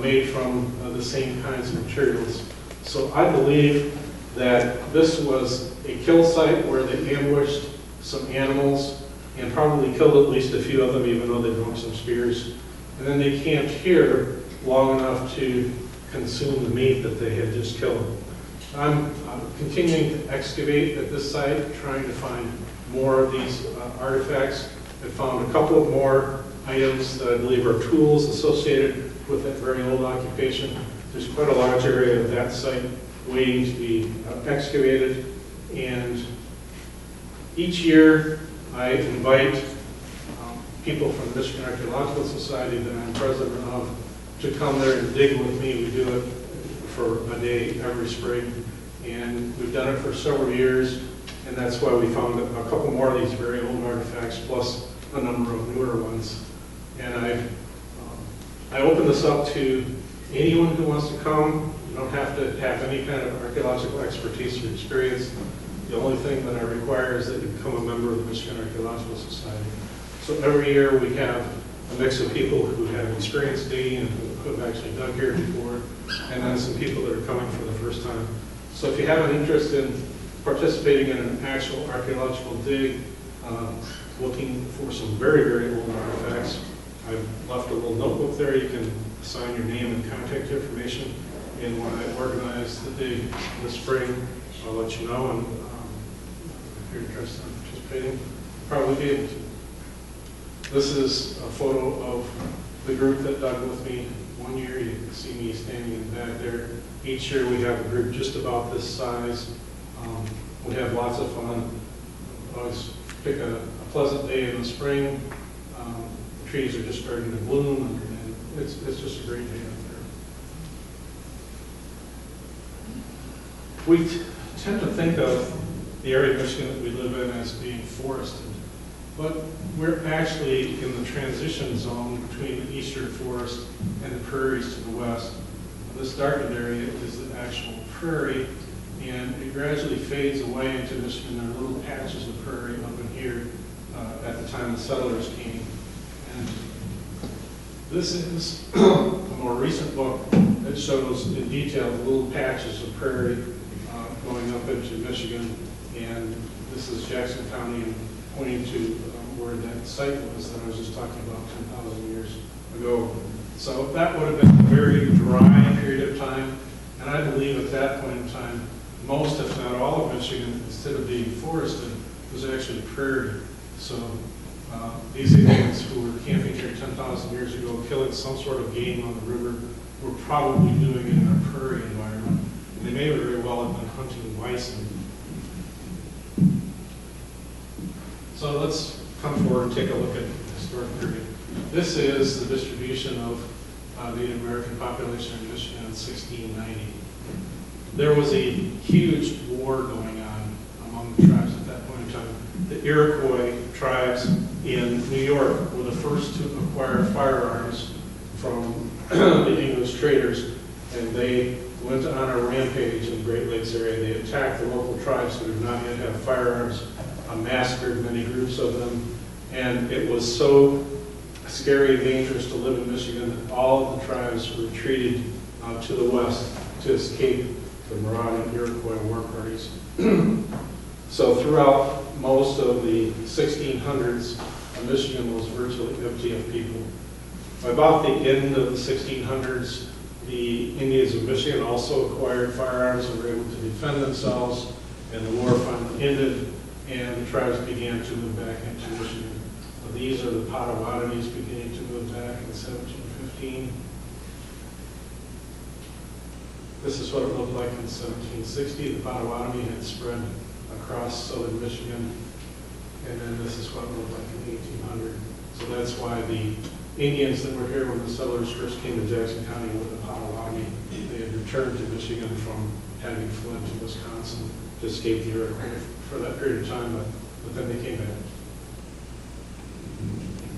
made from the same kinds of materials. So I believe that this was a kill site where they ambushed some animals and probably killed at least a few of them, even though they broke some spears. And then they camped here long enough to consume the meat that they had just killed. I'm continuing to excavate at this site, trying to find more of these artifacts. I found a couple of more items that I believe are tools associated with that very old occupation. There's quite a large area of that site waiting to be excavated. And each year I invite people from the Michigan Archaeological Society that I'm president of to come there and dig with me. We do it for a day every spring, and we've done it for several years, and that's why we found a couple more of these very old artifacts, plus a number of newer ones. And I open this up to anyone who wants to come. You don't have to have any kind of archaeological expertise or experience. The only thing that I require is that you become a member of the Michigan Archaeological Society. So every year we have a mix of people who have experience digging and who have actually dug here before, and then some people that are coming for the first time. So if you have an interest in participating in an actual archaeological dig, looking for some very, very old artifacts, I've left a little notebook there. You can assign your name and contact information, and when I organize the dig this spring, I'll let you know, and if you're interested in participating, probably be able to. This is a photo of the group that dug with me one year. You can see me standing in the back there. Each year we have a group just about this size. We have lots of fun. Always pick a pleasant day in the spring. The trees are just starting to bloom, and it's just a great day out there. We tend to think of the area of Michigan that we live in as being forested, but we're actually in the transition zone between the eastern forest and the prairies to the west. This darkened area is the actual prairie, and it gradually fades away into Michigan. There are little patches of prairie up in here at the time the settlers came. And this is a more recent book that shows in detail the little patches of prairie going up into Michigan. And this is Jackson County, and pointing to where that site was that I was just talking about 10,000 years ago. So that would have been a very dry period of time, and I believe at that point in time, most, if not all of Michigan, instead of being forested, was actually prairie. So these Indians who were camping here 10,000 years ago, killing some sort of game on the river, were probably doing it in a prairie environment. And they may very well have been hunting bison. So let's come forward and take a look at the historic period. This is the distribution of Native American population in Michigan in 1690. There was a huge war going on among the tribes at that point in time. The Iroquois tribes in New York were the first to acquire firearms from the English traders, and they went on a rampage in the Great Lakes area. They attacked the local tribes who did not yet have firearms, massacred many groups of them, and it was so scary and dangerous to live in Michigan that all of the tribes retreated to the west to escape the marauding Iroquois war parties. So throughout most of the 1600s, Michigan was virtually empty of people. By about the end of the 1600s, the Indians of Michigan also acquired firearms and were able to defend themselves, and the war finally ended, and the tribes began to move back into Michigan. These are the Potawatomis beginning to move back in 1715. This is what it looked like in 1760. The Potawatomi had spread across southern Michigan, and then this is what it looked like in 1800. So that's why the Indians that were here when the settlers first came to Jackson County with the Potawatomi. They had returned to Michigan from having fled to Wisconsin to escape the earthquake for that period of time, but then they came back.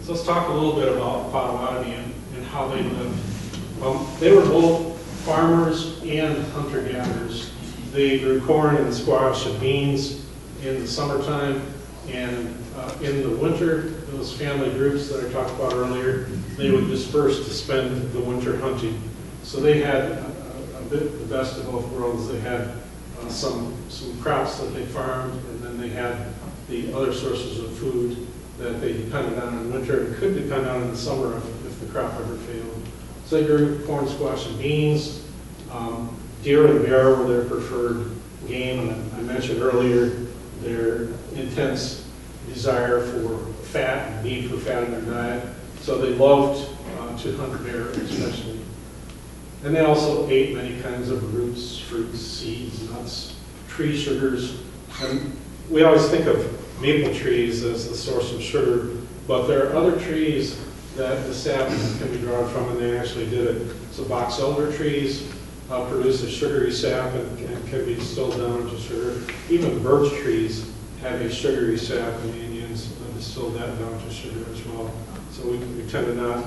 So let's talk a little bit about Potawatomi and how they lived. They were both farmers and hunter-gatherers. They grew corn and squash and beans in the summertime, and in the winter, those family groups that I talked about earlier, they would disperse to spend the winter hunting. So they had a bit the best of both worlds. They had some crops that they farmed, and then they had the other sources of food that they depended on in winter and could depend on in the summer if the crop ever failed. So they grew corn, squash, and beans. Deer and bear were their preferred game, and I mentioned earlier their intense desire for fat and need for fat in their diet. So they loved to hunt bear especially. And they also ate many kinds of roots, fruits, seeds, nuts, tree sugars. And we always think of maple trees as the source of sugar, but there are other trees that the sap can be drawn from, and they actually did it. So box elder trees produce a sugary sap and can be distilled down into sugar. Even birch trees have a sugary sap, and the Indians distilled that down to sugar as well. So we tend to not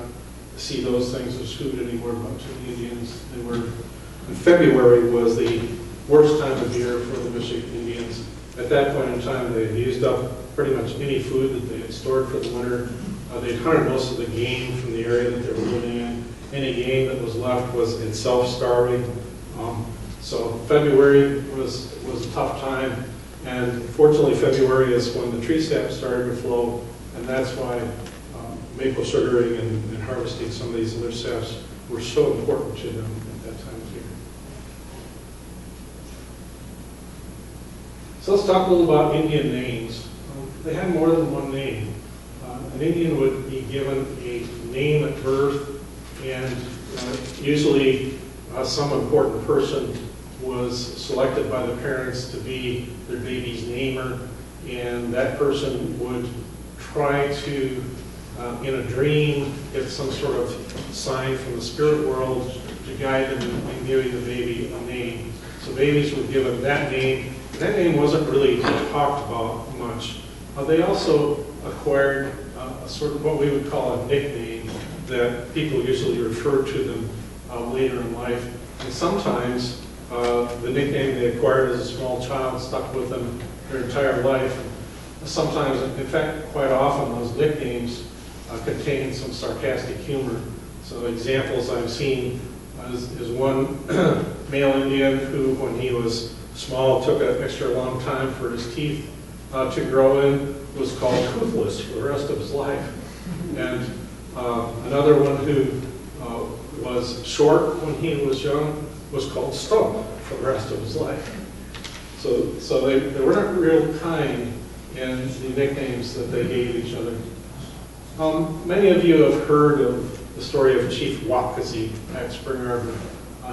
see those things as food anymore, but to the Indians, they were. And February was the worst time of year for the Michigan Indians. At that point in time, they had used up pretty much any food that they had stored for the winter. They had hunted most of the game from the area that they were living in. Any game that was left was itself starving. So February was a tough time. And fortunately, February is when the tree sap started to flow, and that's why maple sugaring and harvesting some of these other saps were so important to them at that time of year. So let's talk a little about Indian names. They had more than one name. An Indian would be given a name at birth, and usually some important person was selected by the parents to be their baby's namer, and that person would try to, in a dream, get some sort of sign from the spirit world to guide them in giving the baby a name. So babies were given that name. That name wasn't really talked about much. They also acquired a sort of what we would call a nickname that people usually refer to them later in life. And sometimes the nickname they acquired as a small child stuck with them their entire life. Sometimes, in fact, quite often, those nicknames contain some sarcastic humor. So examples I've seen is one male Indian who, when he was small, took an extra long time for his teeth to grow in, was called toothless for the rest of his life. And another one who was short when he was young was called stump for the rest of his life. So they weren't real kind in the nicknames that they gave each other. Many of you have heard of the story of Chief Wapkazi at Spring Arbor.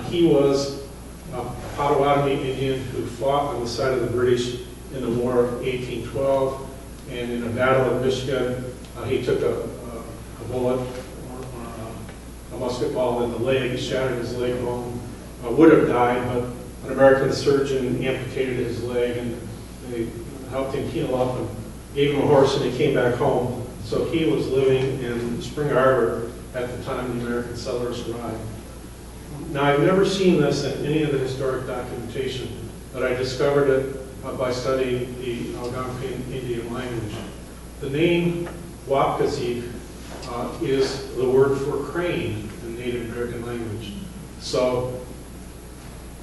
He was a Potawatomi Indian who fought on the side of the British in the War of 1812, and in a battle in Michigan, he took a bullet or a musket ball in the leg, shattered his leg bone, would have died, but an American surgeon amputated his leg, and they helped him heal up and gave him a horse, and he came back home. So he was living in Spring Arbor at the time the American settlers arrived. Now, I've never seen this in any of the historic documentation, but I discovered it by studying the Algonquin Indian language. The name Wapkazi is the word for crane in Native American language. So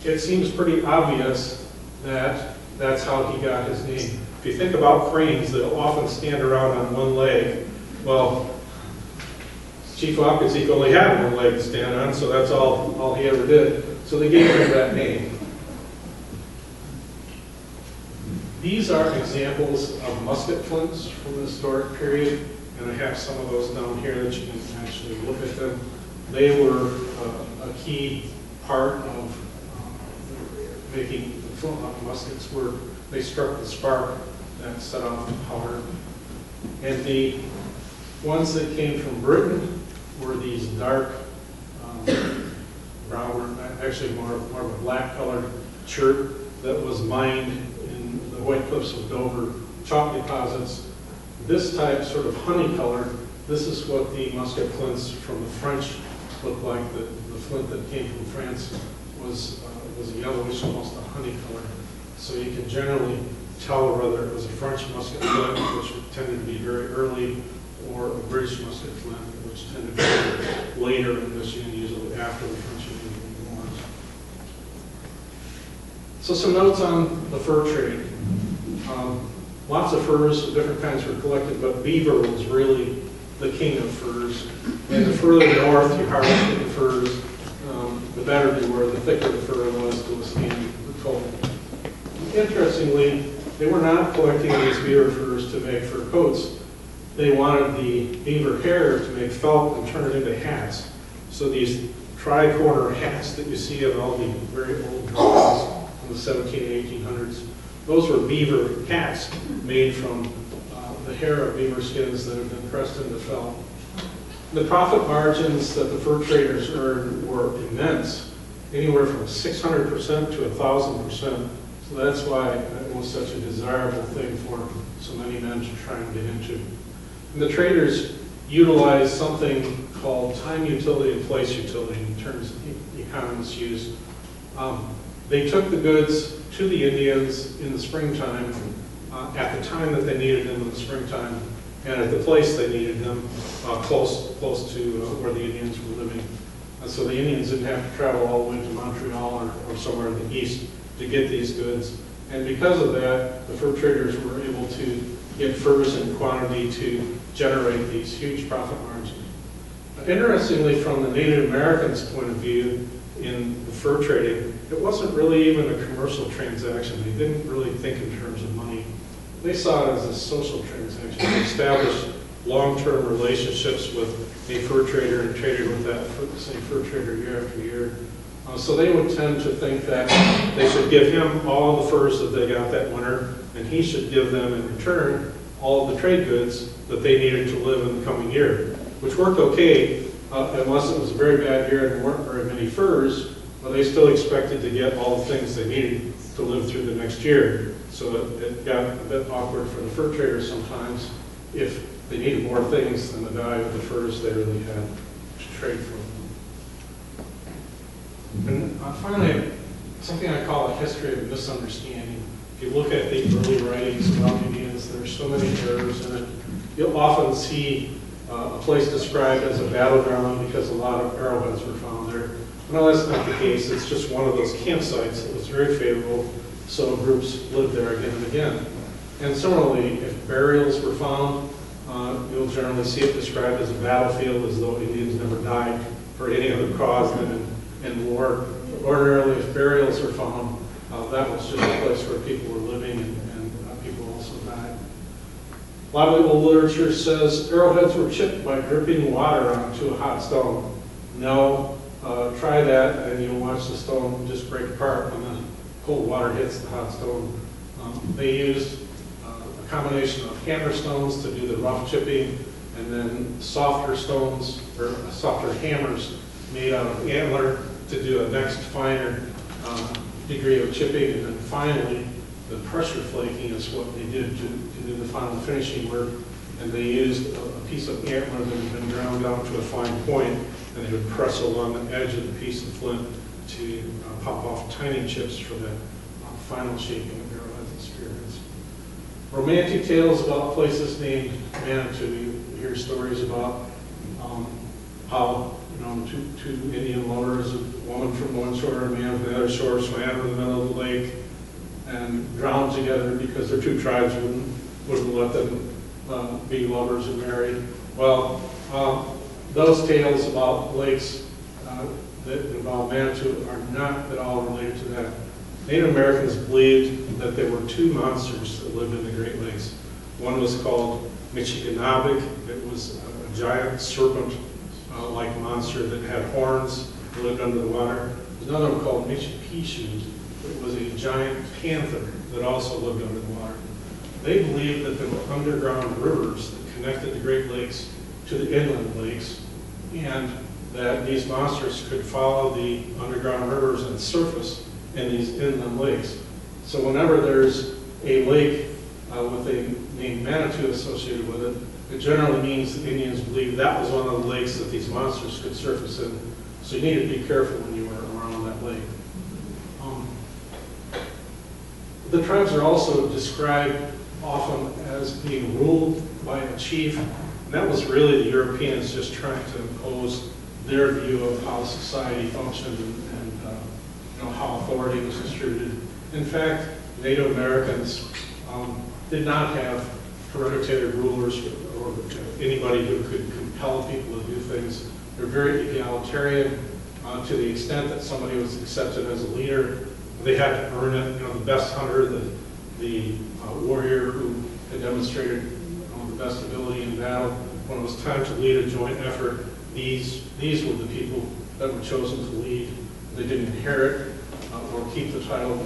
it seems pretty obvious that that's how he got his name. If you think about cranes, they'll often stand around on one leg. Well, Chief Wapkazi only had one leg to stand on, so that's all he ever did. So they gave him that name. These are examples of musket flints from the historic period, and I have some of those down here that you can actually look at them. They were a key part of making the flintlock muskets work. They struck the spark that set off the powder. And the ones that came from Britain were these dark brown, or actually more of a black colored chert that was mined in the White Cliffs of Dover chalk deposits. This type, sort of honey colored, this is what the musket flints from the French looked like. The flint that came from France was yellowish, almost a honey color. So you can generally tell whether it was a French musket flint, which tended to be very early, or a British musket flint, which tended to be later in this union, usually after the French Union Wars. So some notes on the fur trade. Lots of furs of different kinds were collected, but beaver was really the king of furs. And the further north you harvested the furs, the better they were, the thicker the fur was to withstand the cold. Interestingly, they were not collecting these beaver furs to make fur coats. They wanted the beaver hair to make felt and turn it into hats. So these tri-corner hats that you see of all the very old drawings from the 1700s, 1800s, those were beaver hats made from the hair of beaver skins that had been pressed into felt. The profit margins that the fur traders earned were immense, anywhere from 600% to 1,000%. So that's why it was such a desirable thing for so many men to try and get into. And the traders utilized something called time utility and place utility in terms economists use. They took the goods to the Indians in the springtime, at the time that they needed them in the springtime, and at the place they needed them, close to where the Indians were living. And so the Indians didn't have to travel all the way to Montreal or somewhere in the east to get these goods. And because of that, the fur traders were able to get furs in quantity to generate these huge profit margins. Interestingly, from the Native Americans' point of view in the fur trading, it wasn't really even a commercial transaction. They didn't really think in terms of money. They saw it as a social transaction. They established long-term relationships with a fur trader and traded with that same fur trader year after year. So they would tend to think that they should give him all the furs that they got that winter, and he should give them in return all of the trade goods that they needed to live in the coming year, which worked okay, unless it was a very bad year and there weren't very many furs, but they still expected to get all the things they needed to live through the next year. So it got a bit awkward for the fur traders sometimes if they needed more things than the value of the furs they really had to trade for. And finally, something I call a history of misunderstanding. If you look at the early writings about Indians, there are so many errors in it. You'll often see a place described as a battleground because a lot of arrowheads were found there. No, that's not the case. It's just one of those campsites that was very favorable, so groups lived there again and again. And similarly, if burials were found, you'll generally see it described as a battlefield, as though Indians never died for any other cause than in war. Ordinarily, if burials were found, that was just a place where people were living and people also died. A lot of the old literature says arrowheads were chipped by dripping water onto a hot stone. No, try that and you'll watch the stone just break apart when the cold water hits the hot stone. They used a combination of hammer stones to do the rough chipping, and then softer stones, or softer hammers made out of antler to do a next finer degree of chipping, and then finally the pressure flaking is what they did to do the final finishing work. And they used a piece of antler that had been ground down to a fine point, and they would press along the edge of the piece of flint to pop off tiny chips for the final shaping of arrowheads and spearheads. Romantic tales about places named Manitou. You hear stories about how two Indian lovers, a woman from one shore and a man from the other shore, swam in the middle of the lake and drowned together because their two tribes wouldn't let them be lovers and married. Well, those tales about lakes that involve Manitou are not at all related to that. Native Americans believed that there were two monsters that lived in the Great Lakes. One was called Michiganabig. It was a giant serpent-like monster that had horns, that lived under the water. There's another one called Michipishu. It was a giant panther that also lived under the water. They believed that there were underground rivers that connected the Great Lakes to the inland lakes, and that these monsters could follow the underground rivers and surface in these inland lakes. So whenever there's a lake with a named Manitou associated with it, it generally means the Indians believed that was one of the lakes that these monsters could surface in. So you need to be careful when you are around that lake. The tribes are also described often as being ruled by a chief. And that was really the Europeans just trying to impose their view of how society functioned and how authority was distributed. In fact, Native Americans did not have hereditary rulers or anybody who could compel people to do things. They're very egalitarian to the extent that somebody was accepted as a leader. They had to earn it. The best hunter, the warrior who had demonstrated the best ability in battle. When it was time to lead a joint effort, these were the people that were chosen to lead. They didn't inherit or keep the title.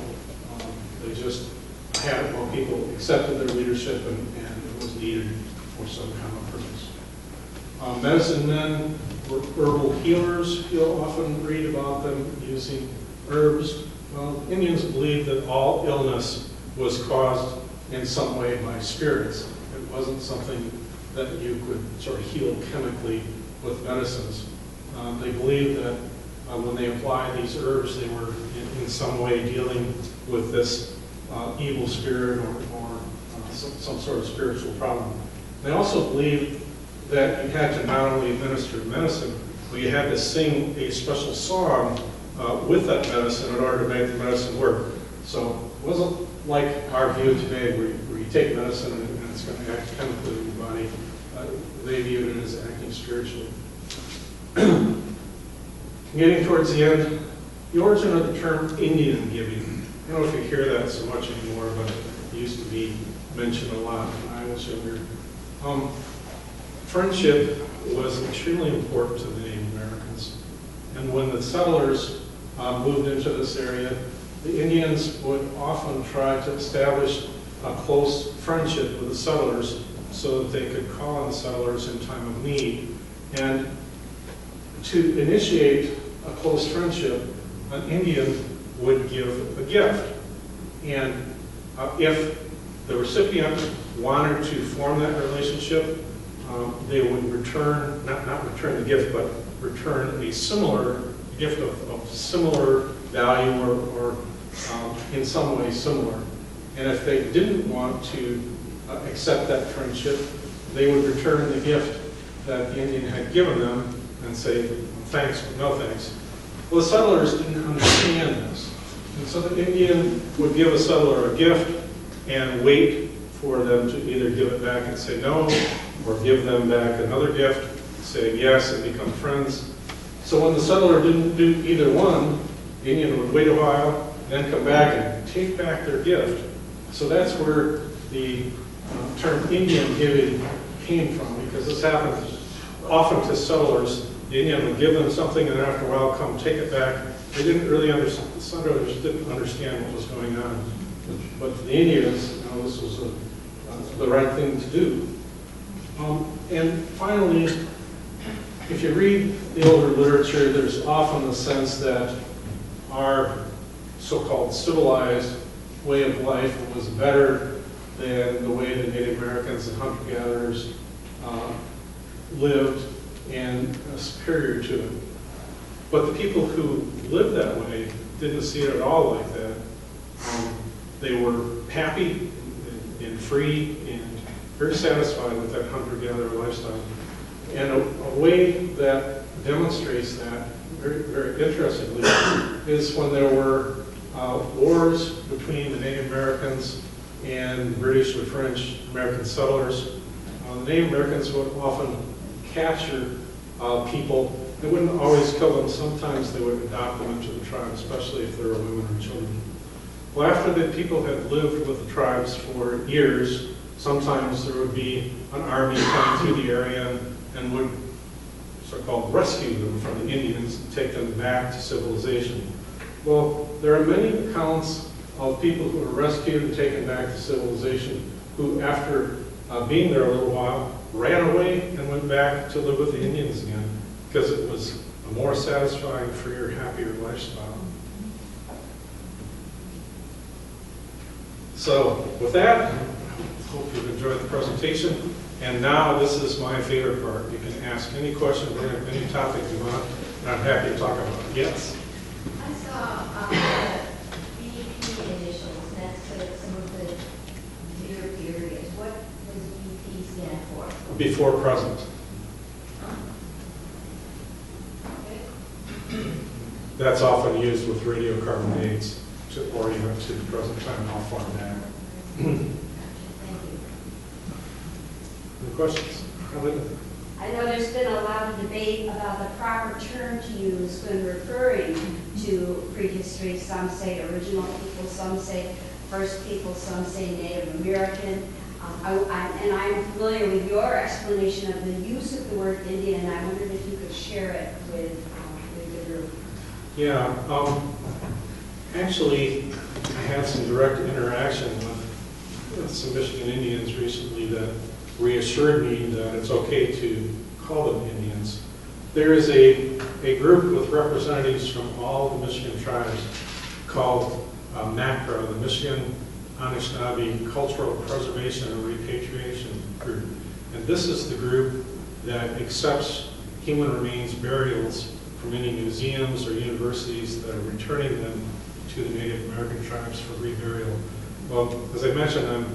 They just had it while people accepted their leadership and it was needed for some common purpose. Medicine men were herbal healers. You'll often read about them using herbs. Well, Indians believed that all illness was caused in some way by spirits. It wasn't something that you could sort of heal chemically with medicines. They believed that when they applied these herbs, they were in some way dealing with this evil spirit or some sort of spiritual problem. They also believed that you had to not only administer medicine, but you had to sing a special song with that medicine in order to make the medicine work. So it wasn't like our view today where you take medicine and it's going to act chemically in your body. They viewed it as acting spiritually. Getting towards the end, the origin of the term Indian giving. I don't know if you hear that so much anymore, but it used to be mentioned a lot when I was younger. Friendship was extremely important to the Native Americans. And when the settlers moved into this area, the Indians would often try to establish a close friendship with the settlers so that they could call on the settlers in time of need. And to initiate a close friendship, an Indian would give a gift. And if the recipient wanted to form that relationship, they would return, not return the gift, but return a similar gift of similar value or in some way similar. And if they didn't want to accept that friendship, they would return the gift that the Indian had given them and say, thanks, but no thanks. Well, the settlers didn't understand this. And so the Indian would give a settler a gift and wait for them to either give it back and say no, or give them back another gift, say yes, and become friends. So when the settler didn't do either one, the Indian would wait a while, then come back and take back their gift. So that's where the term Indian giving came from, because this happened often to settlers. The Indian would give them something, and after a while come take it back. They didn't really understand, the settlers didn't understand what was going on. But for the Indians, this was the right thing to do. And finally, if you read the older literature, there's often the sense that our so-called civilized way of life was better than the way the Native Americans and hunter-gatherers lived and superior to it. But the people who lived that way didn't see it at all like that. They were happy and free and very satisfied with that hunter-gatherer lifestyle. And a way that demonstrates that, very, very interestingly, is when there were wars between the Native Americans and British or French American settlers. The Native Americans would often capture people. They wouldn't always kill them. Sometimes they would adopt them into the tribe, especially if there were women or children. Well, after the people had lived with the tribes for years, sometimes there would be an army coming through the area and would so-called rescue them from the Indians and take them back to civilization. Well, there are many accounts of people who were rescued and taken back to civilization who, after being there a little while, ran away and went back to live with the Indians again. because it was a more satisfying, freer, happier lifestyle. So with that, hope you've enjoyed the presentation. And now this is my favorite part. You can ask any question, bring up any topic you want, and I'm happy to talk about it. Yes?
I saw BP initials next to some of the year periods. What does BP stand for?
Before present.
Okay.
That's often used with radiocarbon dates to orient to the present time, how far back.
Thank you.
Any questions?
I know there's been a lot of debate about the proper term to use when referring to prehistory. Some say original people, some say first people, some say Native American. And I'm familiar with your explanation of the use of the word Indian, and I wondered if you could share it with the group.
Yeah, actually, I had some direct interaction with some Michigan Indians recently that reassured me that it's okay to call them Indians. There is a group with representatives from all the Michigan tribes called MACRA, the Michigan Anishinaabe Cultural Preservation and Repatriation Group. And this is the group that accepts human remains burials from any museums or universities that are returning them to the Native American tribes for reburial. Well, as I mentioned, I'm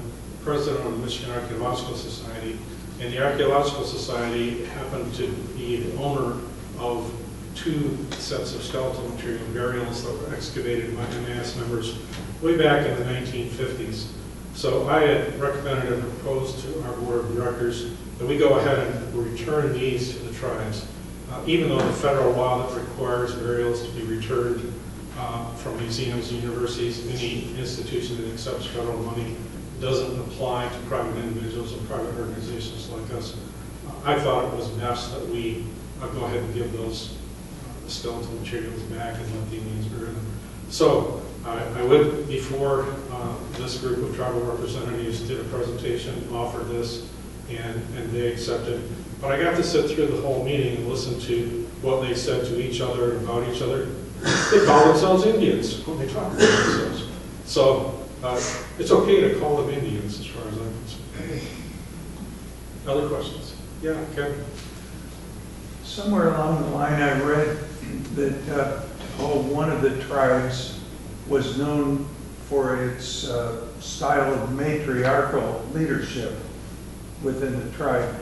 president of the Michigan Archaeological Society, and the Archaeological Society happened to be the owner of 2 sets of skeletal material burials that were excavated by MAS members way back in the 1950s. So I had recommended and proposed to our board of directors that we go ahead and return these to the tribes, even though the federal law that requires burials to be returned from museums, universities, any institution that accepts federal money doesn't apply to private individuals and private organizations like us. I thought it was best that we go ahead and give those skeletal materials back and let the Indians bury them. So I would, before this group of tribal representatives did a presentation, offered this, and they accepted. But I got to sit through the whole meeting and listen to what they said to each other and about each other. They call themselves Indians when they talk about themselves. So it's okay to call them Indians as far as I'm concerned. Other questions? Yeah, Ken?
Somewhere along the line I read that one of the tribes was known for its style of matriarchal leadership within the tribe.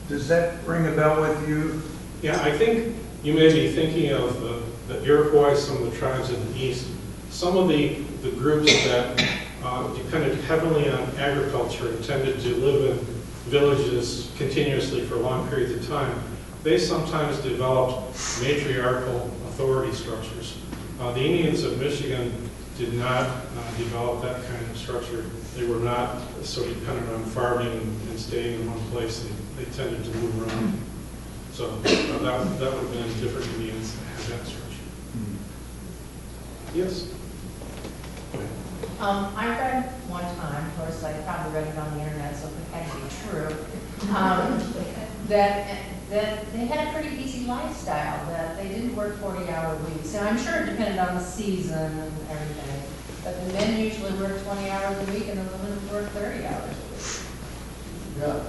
Does that ring a bell with you?
Yeah, I think you may be thinking of the Iroquois, some of the tribes in the east. Some of the groups that depended heavily on agriculture and tended to live in villages continuously for long periods of time, they sometimes developed matriarchal authority structures. The Indians of Michigan did not develop that kind of structure. They were not so dependent on farming and staying in one place. They tended to move around. So that would have been different Indians that had that structure. Yes?
I read one time, of course, I probably read it on the internet, so it had to be true, that they had a pretty easy lifestyle, that they didn't work 40-hour weeks. And I'm sure it depended on the season and everything, but the men usually work 20 hours a week and the women work 30 hours a week.
Yeah.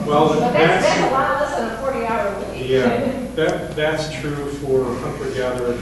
Well,
But that's a lot less than a 40-hour week.
yeah, that's true for hunter-gatherer